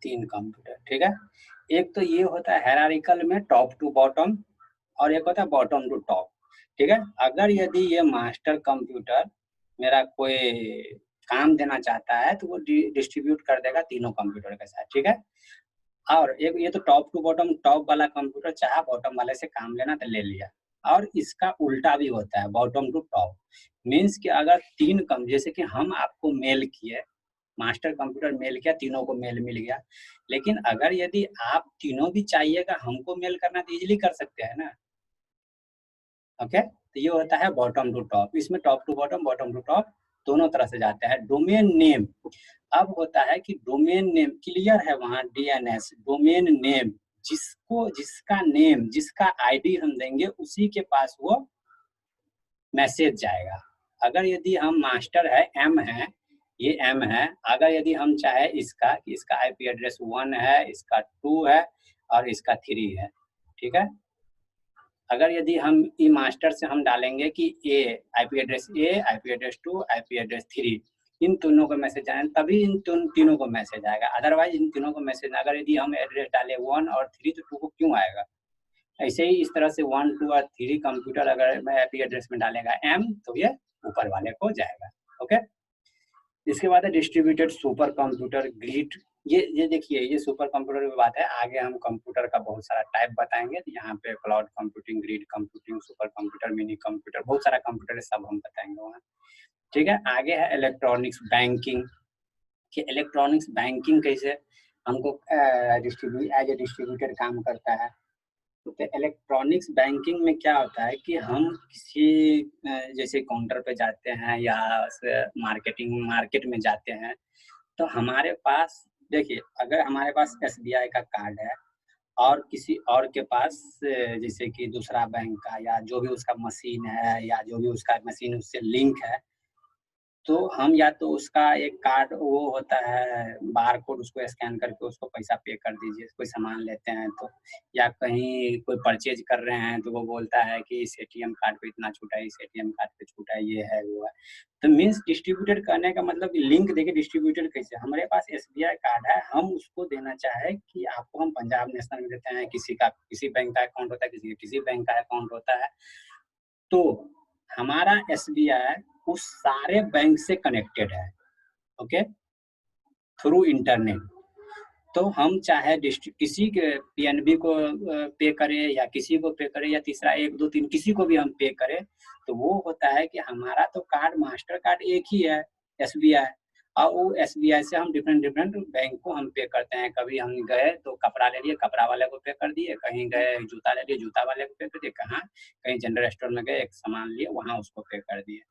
तीन कंप्यूटर। ठीक है, एक तो ये होता है हेरारिकल में टॉप टू बॉटम और एक होता है बॉटम टू टॉप। ठीक है, अगर यदि ये मास्टर कंप्यूटर मेरा कोई काम देना चाहता है तो वो डिस्ट्रीब्यूट कर देगा तीनों कंप्यूटर के साथ। ठीक है, और एक ये तो टॉप टू बॉटम, टॉप वाला कंप्यूटर चाहे बॉटम वाले से काम लेना तो ले लिया। और इसका उल्टा भी होता है, बॉटम टू टॉप। मीन्स कि अगर तीन कम, जैसे कि हम आपको मेल किए, मास्टर कंप्यूटर मेल किया, तीनों को मेल मिल गया। लेकिन अगर यदि आप तीनों भी चाहिएगा हमको मेल करना तो इजीली कर सकते हैं ना। ओके, तो ये होता है बॉटम टू टॉप। इसमें top to bottom, bottom to top दोनों तरह से जाता है। डोमेन नेम, अब होता है कि डोमेन नेम क्लियर है वहाँ डीएनएस डोमेन नेम, जिसको जिसका नेम जिसका आईडी हम देंगे उसी के पास वो मैसेज जाएगा। अगर यदि हम मास्टर है एम है, ये एम है, अगर यदि हम चाहे इसका कि इसका आईपी एड्रेस 1 है, इसका 2 है और इसका 3 है। ठीक है, अगर यदि हम ई मास्टर से हम डालेंगे कि A IP address A, IP address 2, IP address 3, इन तीनों को मैसेज आए तभी इन तीनों को मैसेज आएगा। अदरवाइज इन तीनों को मैसेज, अगर यदि हम एड्रेस डाले 1 और 3 तो 2 को क्यों आएगा। ऐसे ही इस तरह से 1, 2 और 3 कंप्यूटर अगर मैं आईपी एड्रेस में डालेगा एम तो ये ऊपर वाले को जाएगा। ओके, इसके बाद है डिस्ट्रीब्यूटेड सुपर कंप्यूटर ग्रिड। ये देखिए ये सुपर कंप्यूटर की बात है, आगे हम कंप्यूटर का बहुत सारा टाइप बताएंगे। तो यहाँ पे cloud computing, grid computing, super computer, mini computer, बहुत सारा कंप्यूटर है, सब हम बताएंगे वहाँ। ठीक है, आगे है इलेक्ट्रॉनिक्स बैंकिंग कि इलेक्ट्रॉनिक्स बैंकिंग कैसे हमको एज ए डिस्ट्रीब्यूटर काम करता है। तो इलेक्ट्रॉनिक्स बैंकिंग में क्या होता है कि हम किसी जैसे काउंटर पे जाते हैं या मार्केट में जाते हैं, तो हमारे पास देखिए अगर हमारे पास एसबीआई का कार्ड है और किसी और के पास जैसे कि दूसरा बैंक का या जो भी उसका मशीन है या जो भी उसका मशीन उससे लिंक है, तो हम या तो उसका एक कार्ड वो होता है बार कोड, उसको स्कैन करके उसको पैसा पे कर दीजिए, कोई सामान लेते हैं तो, या कहीं कोई परचेज कर रहे हैं तो वो बोलता है कि इस एटीएम कार्ड पे इतना छूटा है, इस एटीएम कार्ड पे छूटा है, ये है वो है। तो मीन्स डिस्ट्रीब्यूटेड करने का मतलब लिंक देखिए डिस्ट्रीब्यूटेड कैसे, हमारे पास एसबीआई कार्ड है, हम उसको देना चाहे कि आपको हम पंजाब नेशनल में देते हैं, किसी का किसी बैंक का अकाउंट होता है, किसी बैंक का अकाउंट होता है, तो हमारा एसबीआई उस सारे बैंक से कनेक्टेड है। Okay, through internet. तो हम चाहे किसी के पीएनबी को पे करें या किसी को पे करें या तीसरा 1, 2, 3 किसी को भी हम पे करें, तो वो होता है कि हमारा तो कार्ड मास्टर कार्ड एक ही है एसबीआई, और वो एसबीआई से हम डिफरेंट बैंक को हम पे करते हैं। कभी हम गए तो कपड़ा ले लिए, कपड़ा वाले को पे कर दिए, कहीं गए जूता ले लिए, जूता वाले को पे कर दिए, कहाँ कहीं जनरल स्टोर में गए एक सामान लिए वहाँ उसको पे कर दिए।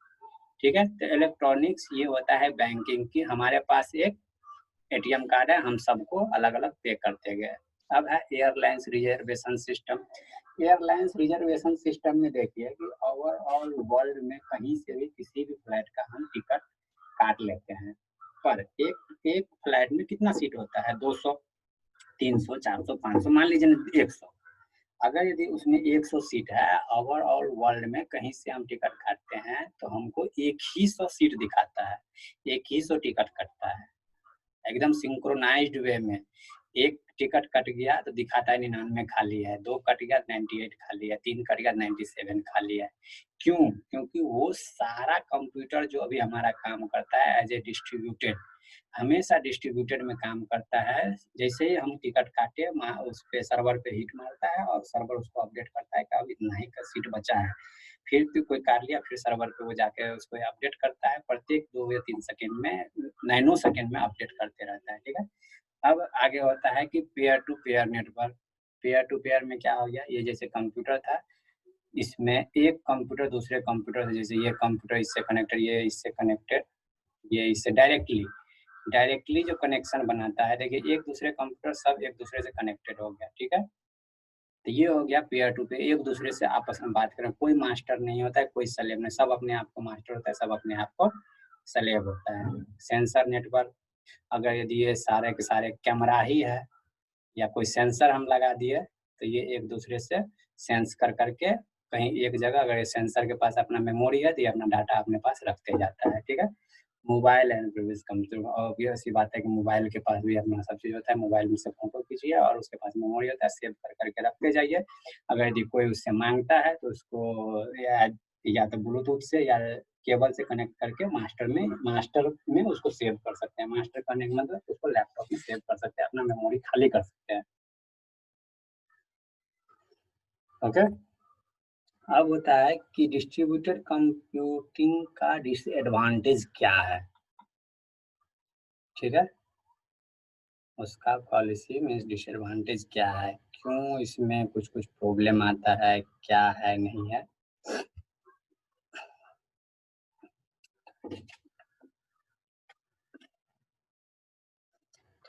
ठीक है, तो इलेक्ट्रॉनिक्स ये होता है बैंकिंग की, हमारे पास एक एटीएम कार्ड है, हम सबको अलग अलग पे करते गए। अब है airlines reservation system. Airlines reservation system में देखिए कि ओवरऑल वर्ल्ड में कहीं से भी किसी भी फ्लाइट का हम टिकट काट लेते हैं, पर एक फ्लाइट में कितना सीट होता है, 200, 300, 400, 500, मान लीजिए 100। अगर यदि उसमें 100 सीट है ओवरऑल वर्ल्ड में, कहीं से हम टिकट काटते हैं तो हमको एक ही 100 सीट दिखाता है, एक ही 100 टिकट कटता है। एकदम सिंक्रोनाइज्ड वे में। एक टिकट कट गया तो दिखाता है 99 खाली है, 2 कट गया 98 खाली है, 3 कट गया 97 खाली है। क्यों? क्योंकि वो सारा कंप्यूटर जो अभी हमारा काम करता है एज ए डिस्ट्रीब्यूटेड, हमेशा डिस्ट्रीब्यूटेड में काम करता है। जैसे ही हम टिकट काटे उस पे सर्वर पे हिट मारता है और सर्वर उसको अपडेट करता है कि अब इतना ही का सीट बचा है। फिर तो कोई कार लिया, फिर सर्वर पे वो जाके उसको अपडेट करता है, प्रत्येक 2 या 3 सेकंड में, नैनो सेकंड में अपडेट करते रहता है। ठीक है, अब आगे होता है कि peer to peer network. Peer to peer में क्या हो गया, ये जैसे कंप्यूटर था, इसमें एक कंप्यूटर दूसरे कंप्यूटर से, जैसे ये कंप्यूटर इससे कनेक्टेड, ये इससे कनेक्टेड, ये इससे डायरेक्टली जो कनेक्शन बनाता है, देखिए एक दूसरे कंप्यूटर सब एक दूसरे से कनेक्टेड हो गया। ठीक है, तो ये हो गया पेयर टू पेयर, एक दूसरे से आपस में बात करें, कोई मास्टर नहीं होता है, कोई सलेब नहीं, सब अपने आप को मास्टर होता है, सब अपने आप को सलेब होता है। सेंसर नेटवर्क, अगर यदि ये सारे के सारे कैमरा ही है या कोई सेंसर हम लगा दिए तो ये एक दूसरे से सेंस कर करके कहीं एक जगह, अगर सेंसर के पास अपना मेमोरी है तो ये अपना डाटा अपने पास रखते जाता है। ठीक है, mobile and previous computer, obvious सी बात है कि मोबाइल के पास भी अपना सब चीज़ होता है, मोबाइल में से फोटो खींचिए और उसके पास मेमोरी होता है, सेव कर करके रखते जाइए। अगर यदि कोई उससे मांगता है तो उसको या तो ब्लूटूथ से या केबल से कनेक्ट करके मास्टर में उसको सेव कर सकते हैं। मास्टर करने का मतलब उसको लैपटॉप में सेव कर सकते हैं, अपना मेमोरी खाली कर सकते हैं। ओके, अब होता है कि डिस्ट्रीब्यूटेड कंप्यूटिंग का डिसएडवांटेज क्या है। ठीक है, उसका पॉलिसी में डिसएडवांटेज क्या है, क्यों इसमें कुछ कुछ प्रॉब्लम आता है, क्या है नहीं है।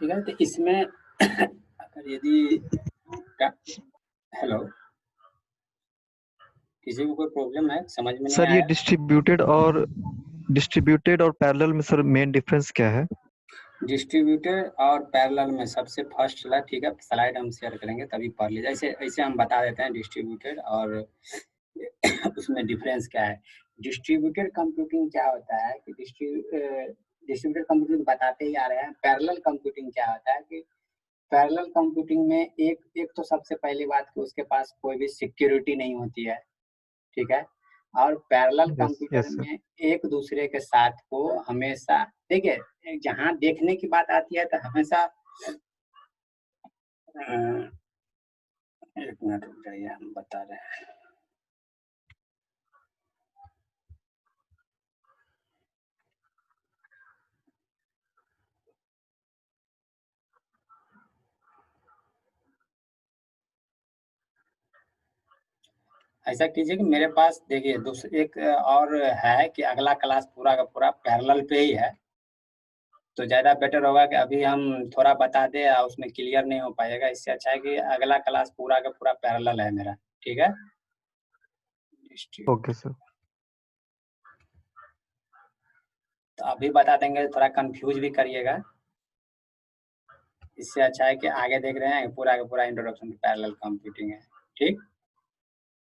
ठीक है, तो इसमें अगर यदि हेलो, किसी को कोई प्रॉब्लम है, समझ में नहीं सर ये आया? डिस्ट्रीब्यूटेड और पैरेलल में सर मेन डिफरेंस क्या है? डिस्ट्रीब्यूटेड और पैरेलल में सबसे फर्स्ट चला, ठीक है, स्लाइड हम शेयर करेंगे तभी पढ़ लीजिए। ऐसे हम बता देते हैं डिस्ट्रीब्यूटेड और उसमें डिफरेंस क्या है। डिस्ट्रीब्यूटेड कंप्यूटिंग क्या होता है कि डिस्ट्रीब्यूटेड कंप्यूटिंग बताते ही आ रहे हैं। पैरेलल कंप्यूटिंग क्या होता है कि पैरेलल कंप्यूटिंग में एक तो सबसे पहली बात कि उसके पास कोई भी सिक्योरिटी नहीं होती है। ठीक है, और पैरेलल कंप्यूटर में एक दूसरे के साथ को हमेशा, देखिए जहाँ देखने की बात आती है तो हमेशा एक मिनट रुक जाइए, हम बता रहे हैं। ऐसा कीजिए कि मेरे पास देखिए दूसरे एक और है कि अगला क्लास पूरा का पूरा पैरेलल पे ही है, तो ज़्यादा बेटर होगा कि अभी हम थोड़ा बता दें और उसमें क्लियर नहीं हो पाएगा। इससे अच्छा है कि अगला क्लास पूरा का पूरा पैरेलल है मेरा। ठीक है, ओके सर। तो अभी बता देंगे, थोड़ा कंफ्यूज भी करिएगा। इससे अच्छा है कि आगे देख रहे हैं पूरा का पूरा इंट्रोडक्शन पैरेलल कंप्यूटिंग है। ठीक,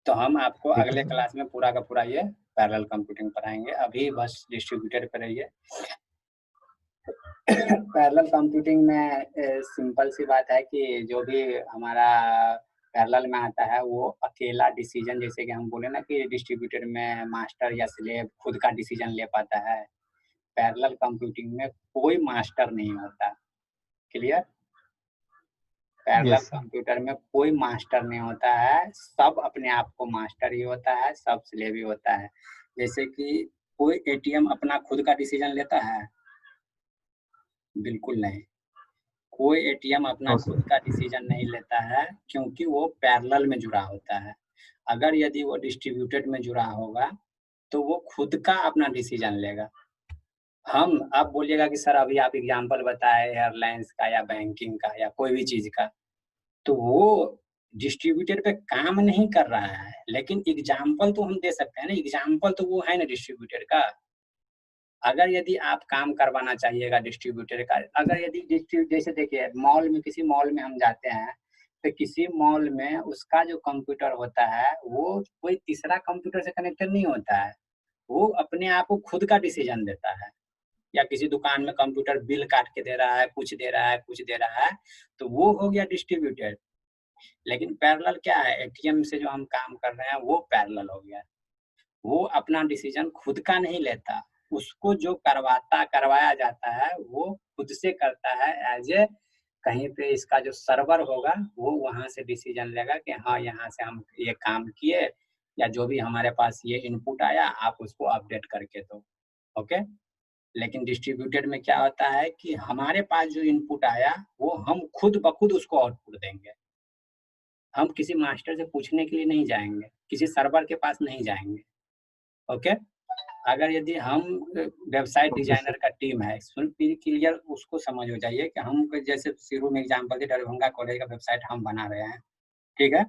तो हम आपको अगले क्लास में पूरा का पूरा ये पैरेलल कंप्यूटिंग पढ़ाएंगे, अभी बस डिस्ट्रीब्यूटेड पे रहिए। पैरेलल कंप्यूटिंग में सिंपल सी बात है कि जो भी हमारा पैरेलल में आता है वो अकेला डिसीजन, जैसे कि हम बोले ना कि डिस्ट्रीब्यूटेड में मास्टर या स्लेव खुद का डिसीजन ले पाता है, पैरेलल कंप्यूटिंग में कोई मास्टर नहीं होता। क्लियर? पैरेलल कंप्यूटर में कोई मास्टर नहीं होता है, सब अपने आप को मास्टर ही होता है, सब स्लेव ही होता है। जैसे कि कोई एटीएम अपना खुद का डिसीजन लेता है? बिल्कुल नहीं। कोई एटीएम अपना खुद का डिसीजन नहीं लेता है, क्योंकि वो पैरेलल में जुड़ा होता है। अगर यदि वो डिस्ट्रीब्यूटेड में जुड़ा होगा तो वो खुद का अपना डिसीजन लेगा। हम आप बोलिएगा कि सर अभी आप एग्जांपल बताए एयरलाइंस का या बैंकिंग का या कोई भी चीज का, तो वो डिस्ट्रीब्यूटेड पे काम नहीं कर रहा है, लेकिन एग्जांपल तो हम दे सकते हैं ना, एग्जांपल तो वो है ना डिस्ट्रीब्यूटेड का। अगर यदि आप काम करवाना चाहिएगा डिस्ट्रीब्यूटर का, अगर यदि जैसे देखिए मॉल में, किसी मॉल में हम जाते हैं तो किसी मॉल में उसका जो कंप्यूटर होता है वो कोई तीसरा कंप्यूटर से कनेक्टेड नहीं होता है, वो अपने आप को खुद का डिसीजन देता है। या किसी दुकान में कंप्यूटर बिल काट के दे रहा है, कुछ दे रहा है, कुछ दे रहा है, तो वो हो गया डिस्ट्रीब्यूटेड। लेकिन पैरेलल क्या है, एटीएम से जो हम काम कर रहे हैं वो पैरेलल हो गया। वो अपना डिसीजन खुद का नहीं लेता, उसको जो करवाया जाता है वो खुद से करता है। एज ए कहीं पे इसका जो सर्वर होगा वो वहां से डिसीजन लेगा कि हाँ यहाँ से हम ये काम किए, या जो भी हमारे पास ये इनपुट आया आप उसको अपडेट करके दो। ओके। लेकिन डिस्ट्रीब्यूटेड में क्या होता है कि हमारे पास जो इनपुट आया वो हम खुद ब खुद उसको आउटपुट देंगे। हम किसी मास्टर से पूछने के लिए नहीं जाएंगे, किसी सर्वर के पास नहीं जाएंगे। ओके। अगर यदि हम वेबसाइट डिजाइनर का टीम है, क्लियर उसको समझ हो जाइए कि हम जैसे शुरू में एग्जांपल दे, दरभंगा कॉलेज का वेबसाइट हम बना रहे हैं, ठीक है,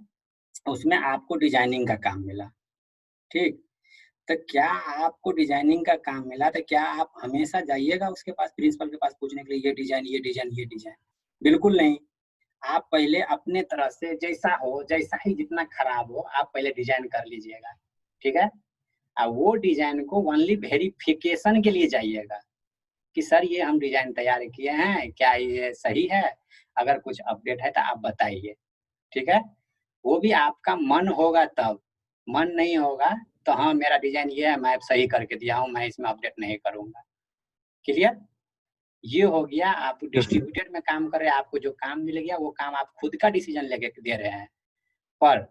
उसमें आपको डिजाइनिंग का काम मिला, ठीक, तो क्या आपको डिजाइनिंग का काम मिला तो क्या आप हमेशा जाइएगा उसके पास, प्रिंसिपल के पास पूछने के लिए ये डिजाइन ये डिजाइन ये डिजाइन? बिल्कुल नहीं। आप पहले अपने तरह से जैसा हो, जैसा ही जितना खराब हो, आप पहले डिजाइन कर लीजिएगा, ठीक है। वो डिजाइन को ओनली वेरिफिकेशन के लिए जाइएगा कि सर ये हम डिजाइन तैयार किए हैं, क्या ये सही है, अगर कुछ अपडेट है तो आप बताइए, ठीक है। वो भी आपका मन होगा तब, मन नहीं होगा तो हाँ मेरा डिजाइन ये है, मैं सही करके दिया हूँ, मैं इसमें अपडेट नहीं करूंगा। क्लियर? ये हो गया। आप डिस्ट्रीब्यूटेड में काम कर रहे हैं, आपको जो काम मिल गया वो काम आप खुद का डिसीजन लेके दे रहे हैं। पर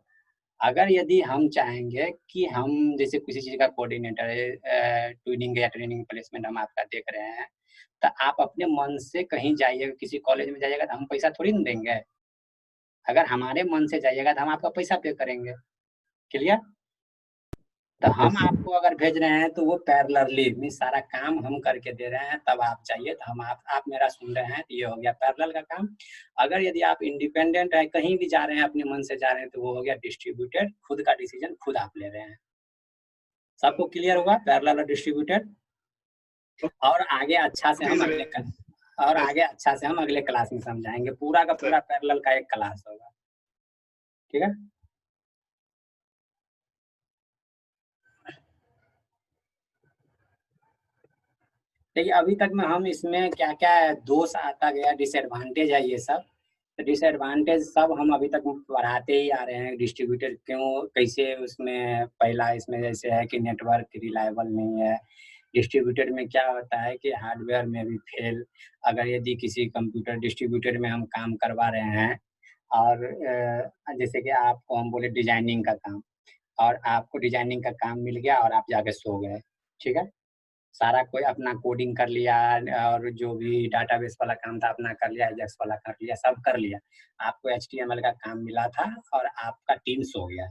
अगर यदि हम चाहेंगे कि हम जैसे किसी चीज का कोऑर्डिनेटर है, ट्यूनिंग या ट्रेनिंग प्लेसमेंट हम आपका देख रहे हैं, तो आप अपने मन से कहीं जाइएगा, किसी कॉलेज में जाइएगा तो हम पैसा थोड़ी ना देंगे। अगर हमारे मन से जाइएगा तो हम आपका पैसा पे करेंगे। क्लियर? तो हम आपको अगर भेज रहे हैं तो वो पैरेलली मीन सारा काम हम करके दे रहे हैं, तब आप चाहिए तो हम आप मेरा सुन रहे हैं, तो ये हो गया पैरेलल का काम। अगर यदि आप इंडिपेंडेंट है, कहीं भी जा रहे हैं, अपने मन से जा रहे हैं, तो वो हो गया डिस्ट्रीब्यूटेड, खुद का डिसीजन खुद आप ले रहे हैं। सबको क्लियर होगा पैरेलल और डिस्ट्रीब्यूटेड? और आगे अच्छा से हम अगले क्लास में समझाएंगे, पूरा का पूरा पैरेलल का एक क्लास होगा, ठीक है। देखिए अभी तक में हम इसमें क्या क्या दोष आता गया, डिसएडवांटेज है ये सब, तो डिसएडवांटेज सब हम अभी तक पढ़ाते ही आ रहे हैं। डिस्ट्रीब्यूटेड क्यों, कैसे, उसमें पहला इसमें जैसे है कि नेटवर्क रिलायबल नहीं है। डिस्ट्रीब्यूटेड में क्या होता है कि हार्डवेयर में भी फेल, अगर यदि किसी कंप्यूटर डिस्ट्रीब्यूटेड में हम काम करवा रहे हैं और जैसे कि आपको हम बोले डिजाइनिंग का काम, और आपको डिजाइनिंग का काम मिल गया और आप जाके सो गए, ठीक है, सारा कोई अपना कोडिंग कर लिया और जो भी डाटाबेस वाला काम था अपना कर लिया, एजेक्स वाला कर लिया, सब कर लिया, आपको HTML का काम मिला था और आपका टीम सो गया,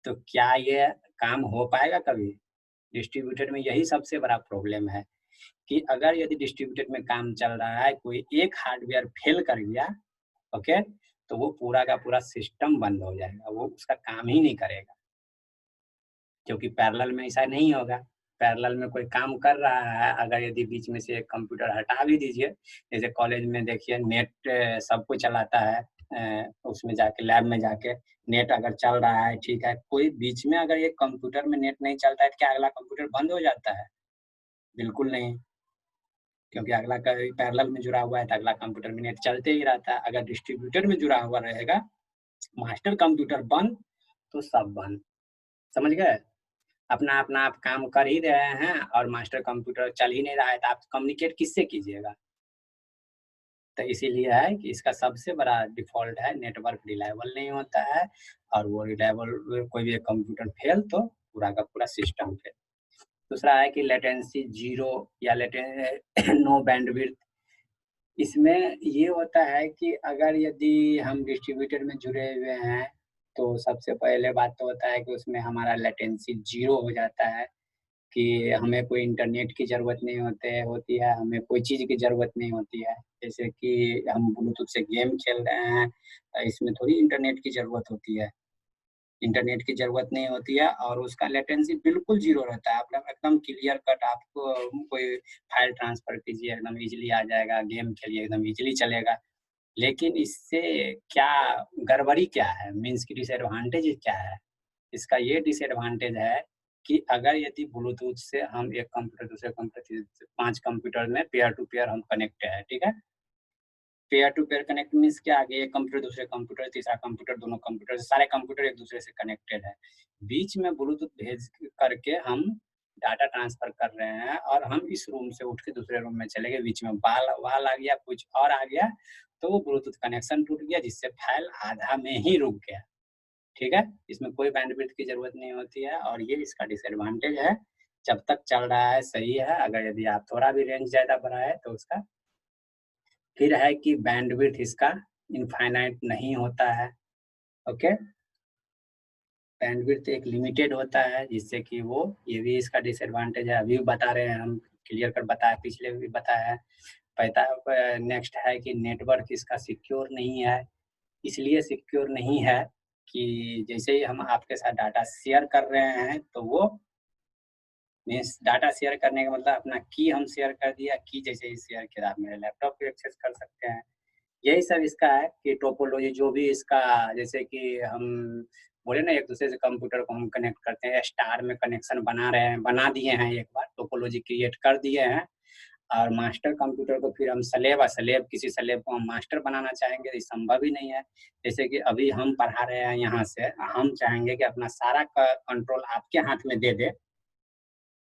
तो क्या ये काम हो पाएगा कभी? डिस्ट्रीब्यूटेड में यही सबसे बड़ा प्रॉब्लम है कि अगर यदि डिस्ट्रीब्यूटेड में काम चल रहा है, कोई एक हार्डवेयर फेल कर गया, ओके, तो वो पूरा का पूरा सिस्टम बंद हो जाएगा, वो उसका काम ही नहीं करेगा। क्योंकि पैरेलल में ऐसा नहीं होगा। पैरेलल में कोई काम कर रहा है, अगर यदि बीच में से एक कंप्यूटर हटा भी दीजिए, जैसे कॉलेज में देखिए नेट सब कुछ चलाता है, उसमें जाके लैब में जाके नेट अगर चल रहा है, ठीक है, कोई बीच में अगर एक कंप्यूटर में नेट नहीं चलता है तो क्या अगला कंप्यूटर बंद हो जाता है? बिल्कुल नहीं, क्योंकि अगला पैरेलल में जुड़ा हुआ है तो अगला कंप्यूटर में नेट चलते ही रहता है। अगर डिस्ट्रीब्यूटर में जुड़ा हुआ रहेगा, मास्टर कंप्यूटर बंद तो सब बंद। समझ गए? अपना अपना आप काम कर ही रहे हैं और मास्टर कंप्यूटर चल ही नहीं रहा है, तो आप कम्युनिकेट किससे कीजिएगा? तो इसीलिए है कि इसका सबसे बड़ा डिफॉल्ट है, नेटवर्क रिलायबल नहीं होता है, और वो रिलायबल कोई भी कंप्यूटर फेल तो पूरा का पूरा सिस्टम फेल। दूसरा है कि लेटेंसी जीरो या नो बैंडविड्थ। इसमें ये होता है कि अगर यदि हम डिस्ट्रीब्यूटर में जुड़े हुए हैं तो सबसे पहले बात तो होता है कि उसमें हमारा लेटेंसी जीरो हो जाता है, कि हमें कोई इंटरनेट की ज़रूरत नहीं होती है, हमें कोई चीज़ की ज़रूरत नहीं होती है। जैसे कि हम ब्लूटूथ से गेम खेल रहे हैं, तो इसमें थोड़ी इंटरनेट की ज़रूरत होती है। इंटरनेट की ज़रूरत नहीं होती है और उसका लेटेंसी बिल्कुल ज़ीरो रहता है। मतलब एकदम क्लियर कट, आपको कोई फाइल ट्रांसफ़र कीजिए एकदम ईज़िली आ जाएगा, गेम खेलिए एकदम ईज़िली चलेगा। लेकिन इससे क्या गड़बड़ी क्या है? मीन्स की डिसएडवांटेज क्या है? इसका ये डिसएडवांटेज है कि अगर यदि ब्लूटूथ से हम एक कंप्यूटर दूसरे कंप्यूटर 5 कंप्यूटर में पेयर टू पेयर हम कनेक्ट है, ठीक है। Peer to peer connect means क्या, आगे एक कंप्यूटर दूसरे कंप्यूटर, तीसरा कंप्यूटर, दोनों कंप्यूटर, सारे कंप्यूटर एक दूसरे से कनेक्टेड है। बीच में ब्लूटूथ भेज करके हम डाटा ट्रांसफर कर रहे हैं और हम इस रूम से उठ के दूसरे रूम में चले गए, बीच में वाल आ गया, कुछ और आ गया, तो वो ब्लूटूथ कनेक्शन टूट गया, जिससे फाइल आधा में ही रुक गया, ठीक है। इसमें कोई बैंडविड्थ की जरूरत नहीं होती है और ये इसका डिसएडवांटेज है। जब तक चल रहा है सही है, अगर यदि आप थोड़ा भी रेंज ज्यादा बढ़ाए तो उसका फिर है कि बैंडविड्थ इसका इनफाइनाइट नहीं होता है, ओके। बैंडविड्थ एक लिमिटेड होता है, जिससे कि वो, ये भी इसका डिसएडवांटेज है, अभी बता रहे हैं हम, क्लियर कर बताया, पिछले भी बताया है। पता नेक्स्ट है कि नेटवर्क इसका सिक्योर नहीं है। इसलिए सिक्योर नहीं है कि जैसे ही हम आपके साथ डाटा शेयर कर रहे हैं तो वो मीन्स डाटा शेयर करने का मतलब अपना की हम शेयर कर दिया, की जैसे ही शेयर किया आप मेरे लैपटॉप पे एक्सेस कर सकते हैं। यही सब इसका है कि टोपोलॉजी जो भी इसका, जैसे कि हम बोले ना एक दूसरे से कंप्यूटर को हम कनेक्ट करते हैं, स्टार में कनेक्शन बना रहे हैं, बना दिए हैं, एक बार टोपोलॉजी क्रिएट कर दिए हैं और मास्टर कंप्यूटर को फिर हम स्लेब किसी स्लेब को हम मास्टर बनाना चाहेंगे, ये संभव ही नहीं है। जैसे कि अभी हम पढ़ा रहे हैं यहाँ से, हम चाहेंगे कि अपना सारा कंट्रोल आपके हाथ में दे दे,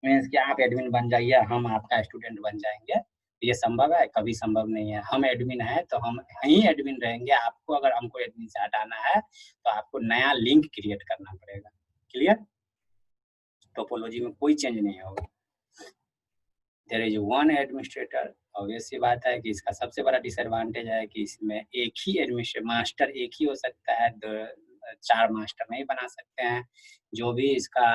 मीन्स कि आप एडमिन बन जाइए, हम आपका स्टूडेंट बन जाएंगे, ये संभव है? कभी संभव नहीं है। हम एडमिन है तो हम ही एडमिन रहेंगे, आपको अगर हमको एडमिन से हटाना है तो आपको नया लिंक क्रिएट करना पड़ेगा, क्लियर। टोपोलॉजी में कोई चेंज नहीं होगा। There is one administrator. Obvious सी बात है कि इसका सबसे बड़ा डिसएडवांटेज है कि इसमें एक ही एडमिनिस्ट्रेटर, मास्टर एक ही हो सकता है, 4 मास्टर नहीं बना सकते हैं। जो भी इसका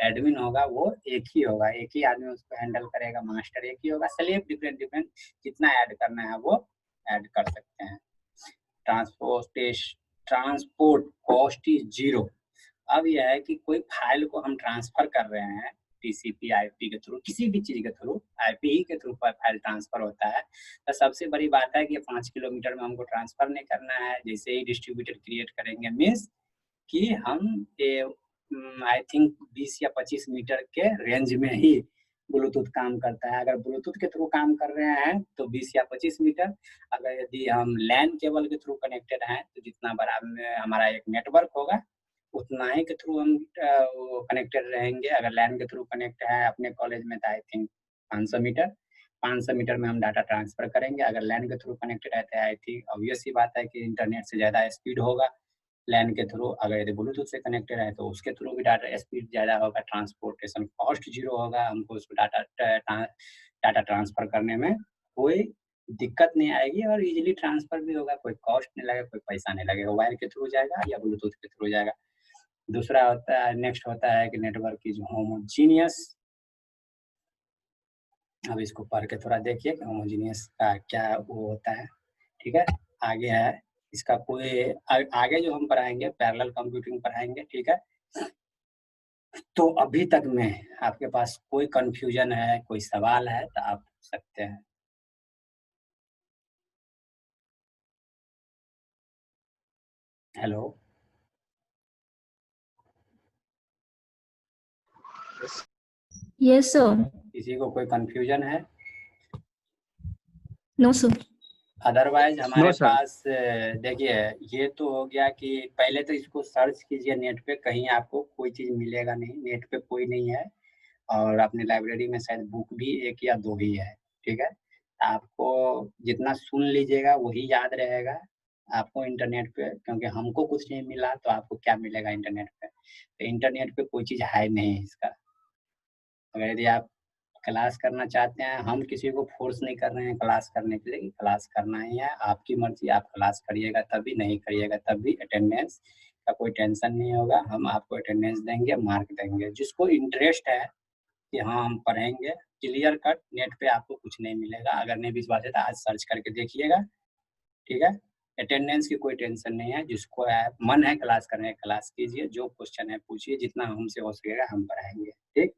एडमिन होगा वो एक ही होगा, एक ही आदमी उसको हैंडल करेगा, मास्टर एक ही होगा। स्लेब डिफरेंट जितना ऐड करना है वो ऐड कर सकते हैं। Transport cost is 0। अब यह है कि कोई फाइल को हम ट्रांसफर कर रहे हैं टीसीपी आईपी के थ्रू, किसी भी चीज के थ्रू, आईपी ही के थ्रू पर फाइल ट्रांसफर होता है, तो सबसे बड़ी बात है कि 5 किलोमीटर में हमको ट्रांसफर नहीं करना है। जैसे ही डिस्ट्रीब्यूटर क्रिएट करेंगे मीन्स कि हम आई थिंक 20 या 25 मीटर के रेंज में ही ब्लूटूथ काम करता है। अगर ब्लूटूथ के थ्रू काम कर रहे हैं तो 20 या 25 मीटर, अगर यदि हम लैन केबल के थ्रू कनेक्टेड हैं तो जितना बड़ा हमारा एक नेटवर्क होगा उतना ही के थ्रू हम कनेक्टेड रहेंगे। अगर लैन के थ्रू कनेक्ट है अपने कॉलेज में तो आई थिंक 500 मीटर में हम डाटा ट्रांसफर करेंगे। अगर लैन के थ्रू कनेक्टेड है तो आई थिंक ऑब्वियस सी बात है कि इंटरनेट से ज़्यादा स्पीड होगा लैन के थ्रू। अगर यदि ब्लूटूथ से कनेक्टेड है तो उसके थ्रू भी डाटा स्पीड ज़्यादा होगा, ट्रांसपोर्टेशन कॉस्ट 0 होगा, हमको उसको डाटा ट्रांसफर करने में कोई दिक्कत नहीं आएगी और इजीली ट्रांसफर भी होगा, कोई कॉस्ट नहीं लगेगा, कोई पैसा नहीं लगेगा। वायर के थ्रू जाएगा या ब्लूटूथ के थ्रू जाएगा। दूसरा होता है, नेक्स्ट होता है कि नेटवर्क की जो होमोजीनियस। अब इसको पढ़ के थोड़ा देखिए कि होमोजीनियस का क्या वो होता है, ठीक है। आगे है इसका कोई आगे जो हम पढ़ाएंगे पैरेलल कंप्यूटिंग पढ़ाएंगे, ठीक है। तो अभी तक में आपके पास कोई कंफ्यूजन है, कोई सवाल है तो आप पूछ सकते हैं। Hello, yes sir. किसी को कोई कंफ्यूजन है? No sir. अदरवाइज हमारे No, sir. पास देखिए, ये तो हो गया कि पहले तो इसको सर्च कीजिए नेट पे, कहीं आपको कोई चीज मिलेगा नहीं, नेट पे कोई नहीं है और अपनी लाइब्रेरी में शायद बुक भी 1 या 2 ही है, ठीक है। आपको जितना सुन लीजिएगा वही याद रहेगा आपको इंटरनेट पे, क्योंकि हमको कुछ नहीं मिला तो आपको क्या मिलेगा इंटरनेट पे। तो इंटरनेट पे कोई चीज है नहीं इसका। अगर यदि आप क्लास करना चाहते हैं, हम किसी को फोर्स नहीं कर रहे हैं क्लास करने के लिए, क्लास करना ही है, आपकी मर्जी, आप क्लास करिएगा तभी, नहीं करिएगा तब भी। अटेंडेंस का कोई टेंशन नहीं होगा, हम आपको अटेंडेंस देंगे, मार्क देंगे। जिसको इंटरेस्ट है कि हाँ हम पढ़ेंगे, क्लियर कट, नेट पे आपको कुछ नहीं मिलेगा। अगर नहीं विश्वास है तो आज सर्च करके देखिएगा, ठीक है। अटेंडेंस की कोई टेंशन नहीं है, जिसको मन है क्लास करने क्लास कीजिए, जो क्वेश्चन है पूछिए, जितना हमसे हो सकेगा हम पढ़ाएंगे, ठीक।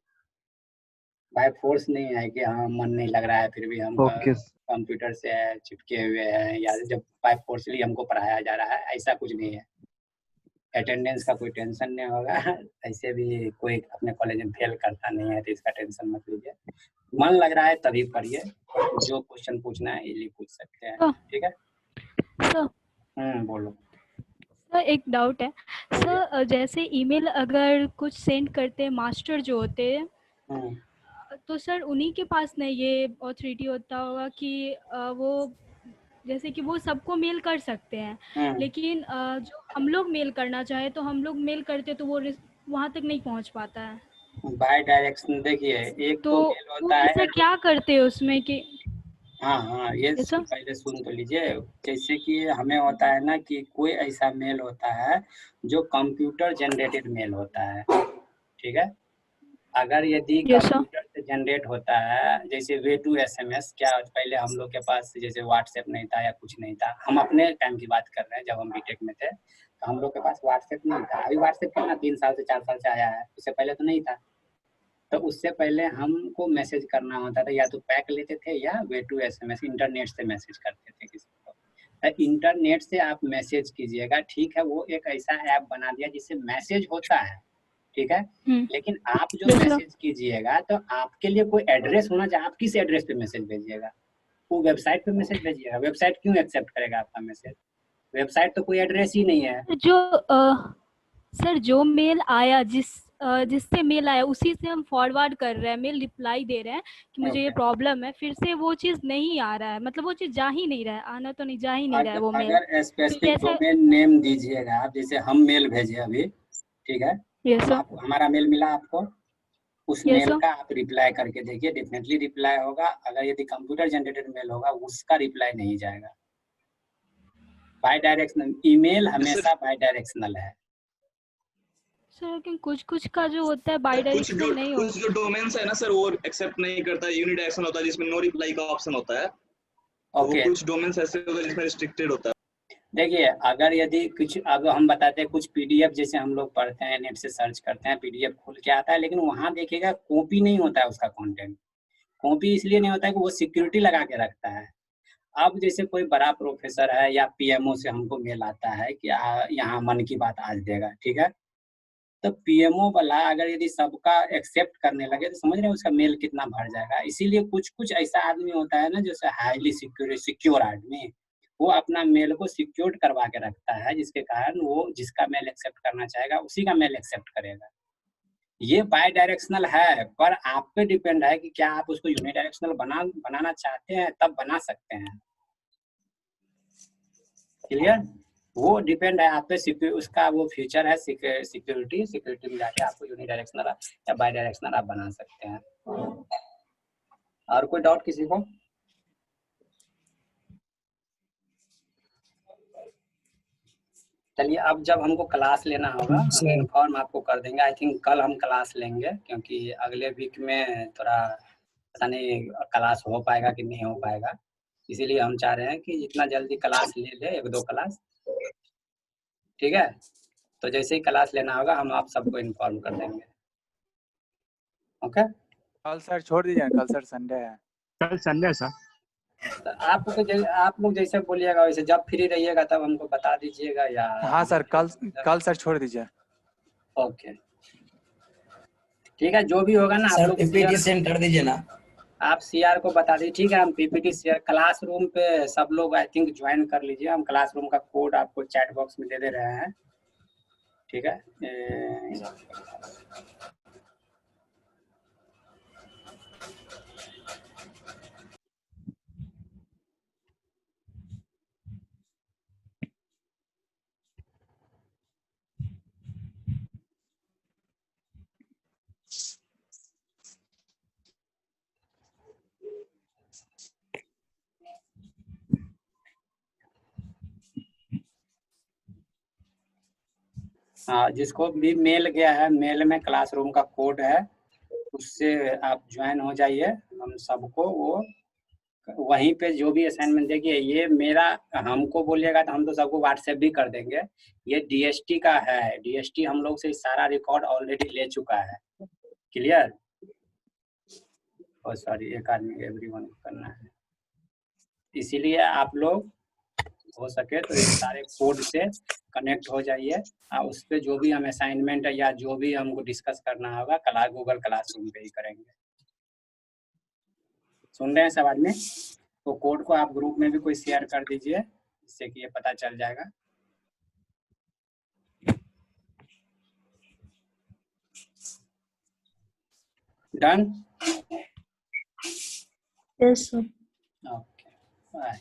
बाय फोर्स नहीं है कि हाँ मन नहीं लग रहा है फिर भी हम Okay. कंप्यूटर से चिपके हुए हैं या जब बाय फोर्सली हमको पढ़ाया जा रहा है, ऐसा कुछ नहीं है। अटेंडेंस का कोई टेंशन नहीं होगा। ऐसे भी कोई अपने कॉलेज में फेल करता नहीं है, तो इसका टेंशन मत लीजिए। मन लग रहा है तभी पढ़िए, जो क्वेश्चन पूछना है इजीली पूछ सकते हैं। ठीक है सर बोलो। सर एक डाउट है सर, जैसे ईमेल अगर कुछ सेंड करते हैं मास्टर जो होते हैं, तो सर उन्हीं के पास नहीं ये ऑथोरिटी होता होगा कि वो जैसे कि वो सबको मेल कर सकते हैं, लेकिन जो हम लोग मेल करना चाहे तो हम लोग मेल करते तो वो वहाँ तक नहीं पहुँच पाता है। बाय डायरेक्शन देखिए, एक तो मेल वो होता ऐसा है। क्या करते हैं उसमें कि हाँ ये ऐसा पहले सुन तो लीजिए। जैसे कि हमें होता है ना कि कोई ऐसा मेल होता है जो कंप्यूटर जनरेटेड मेल होता है। ठीक है, अगर यदि यस सर कंप्यूटर से जनरेट होता है, जैसे वे टू SMS, क्या पहले हम लोग के पास जैसे व्हाट्सएप नहीं था या कुछ नहीं था, हम अपने टाइम की बात कर रहे हैं, जब हम बीटेक में थे तो हम लोग के पास व्हाट्सएप नहीं था। अभी व्हाट्सएप कितना 3 साल से 4 साल से आया है, उससे पहले तो नहीं था। तो उससे पहले हमको मैसेज करना होता था, या तो पैक लेते थे या वे टू SMS, इंटरनेट से मैसेज करते थे किसी को। तो इंटरनेट से आप मैसेज कीजिएगा, ठीक है, वो एक ऐसा ऐप बना दिया जिससे मैसेज होता है। ठीक है, लेकिन आप जो मैसेज कीजिएगा तो आपके लिए कोई एड्रेस होना चाहिए। आप किस एड्रेस पे मैसेज भेजिएगा? वो वेबसाइट पे मैसेज भेजिएगा। वेबसाइट क्यों एक्सेप्ट करेगा आपका मैसेज? वेबसाइट तो कोई एड्रेस ही नहीं है। सर जो मेल आया जिससे मेल आया उसी से हम फॉरवर्ड कर रहे हैं, मेल रिप्लाई दे रहे हैं कि मुझे ये प्रॉब्लम है, फिर से वो चीज़ नहीं आ रहा है, मतलब वो चीज़ जा ही नहीं रहा है, आना तो नहीं, जा ही नहीं रहा है वो मेल। अगर स्पेसिफिक डोमेन नेम दीजिएगा आप, जैसे हम मेल भेजे अभी, ठीक है, हमारा मेल मिला आपको, उस मेल का आप रिप्लाई करके देखिए, डेफिनेटली रिप्लाई होगा। अगर यदि कंप्यूटर जनरेटेड मेल होगा उसका रिप्लाई नहीं जाएगा। बाय डायरेक्शनल ईमेल हमेशा बाय डायरेक्शनल है। सर लेकिन कुछ का जो होता है बाय डायरेक्शनल नहीं होता। कुछ जो डोमेन्स है ना सर वो एक्सेप्ट नहीं करता, यूनिडायरेक्शनल होता है जिसमें नो रिप्लाई का ऑप्शन होता है। ओके, कुछ डोमेन्स ऐसे होते हैं जिसमें रिस्ट्रिक्टेड होता है। देखिए, अगर यदि कुछ, अब हम बताते हैं कुछ PDF जैसे हम लोग पढ़ते हैं, नेट से सर्च करते हैं, PDF खुल के आता है, लेकिन वहाँ देखिएगा कॉपी नहीं होता है उसका कंटेंट। कॉपी इसलिए नहीं होता है कि वो सिक्योरिटी लगा के रखता है। अब जैसे कोई बड़ा प्रोफेसर है या PMO से हमको मेल आता है कि यहाँ मन की बात आज देगा, ठीक है, तो PMO वाला अगर यदि सबका एक्सेप्ट करने लगे तो समझ रहे हैं उसका मेल कितना भर जाएगा। इसीलिए कुछ ऐसा आदमी होता है ना, जैसे हाईली सिक्योर आदमी, वो अपना मेल को सिक्योर्ड करवा के रखता है, जिसके कारण वो जिसका मेल एक्सेप्ट करना चाहेगा उसी का मेल एक्सेप्ट करेगा। ये बाय डायरेक्शनल है, पर आप पे डिपेंड है कि क्या आप उसको यूनिडायरेक्शनल बनाना चाहते हैं, तब बना सकते हैं। क्लियर? वो डिपेंड है आप पे, उसका वो फीचर है सिक्योरिटी में जाके आपको यूनिडायरेक्शनल या बाय डायरेक्शनल आप बना सकते हैं। और कोई डाउट किसी को? चलिए, अब जब हमको क्लास लेना होगा हम इन्फॉर्म आपको कर देंगे। आई थिंक कल हम क्लास लेंगे, क्योंकि अगले वीक में थोड़ा पता नहीं क्लास हो पाएगा कि नहीं हो पाएगा, इसीलिए हम चाह रहे हैं कि जितना जल्दी क्लास ले 1-2 क्लास। ठीक है, तो जैसे ही क्लास लेना होगा हम आप सबको इन्फॉर्म कर देंगे। ओके, कल सर छोड़ दीजिए, कल सर संडे है। कल संडे सर। तो आप लोग जैसे बोलिएगा वैसे, जब फ्री रहिएगा तब हमको बता दीजिएगा। या हाँ सर, कल सर छोड़ दीजिए। ओके, ठीक है, जो भी होगा ना आप लोग PPT सेंड कर दीजिए ना। आप CR को बता दीजिए। ठीक है, हम PPT शेयर क्लासरूम पे सब लोग आई थिंक ज्वाइन कर लीजिए। हम क्लासरूम का कोड आपको चैट बॉक्स में दे रहे हैं। ठीक है, हाँ, जिसको भी मेल गया है, मेल में क्लासरूम का कोड है, उससे आप ज्वाइन हो जाइए। हम सबको वो वहीं पे जो भी असाइनमेंट, देखिए ये मेरा, हमको बोलिएगा तो हम तो सबको व्हाट्सएप भी कर देंगे। ये DST का है, DST हम लोग से सारा रिकॉर्ड ऑलरेडी ले चुका है। क्लियर? सॉरी, एक आदमी एवरीवन करना है, इसीलिए आप लोग हो सके तो इस सारे कोड से कनेक्ट हो जाइए और उस पर जो भी हम असाइनमेंट है या जो भी हमको डिस्कस करना होगा गूगल क्लासरूम पे ही करेंगे। सुन रहे हैं सब आदमी? तो कोड को आप ग्रुप में भी कोई शेयर कर दीजिए जिससे कि ये पता चल जाएगा। Done? Yes, sir. Okay bye.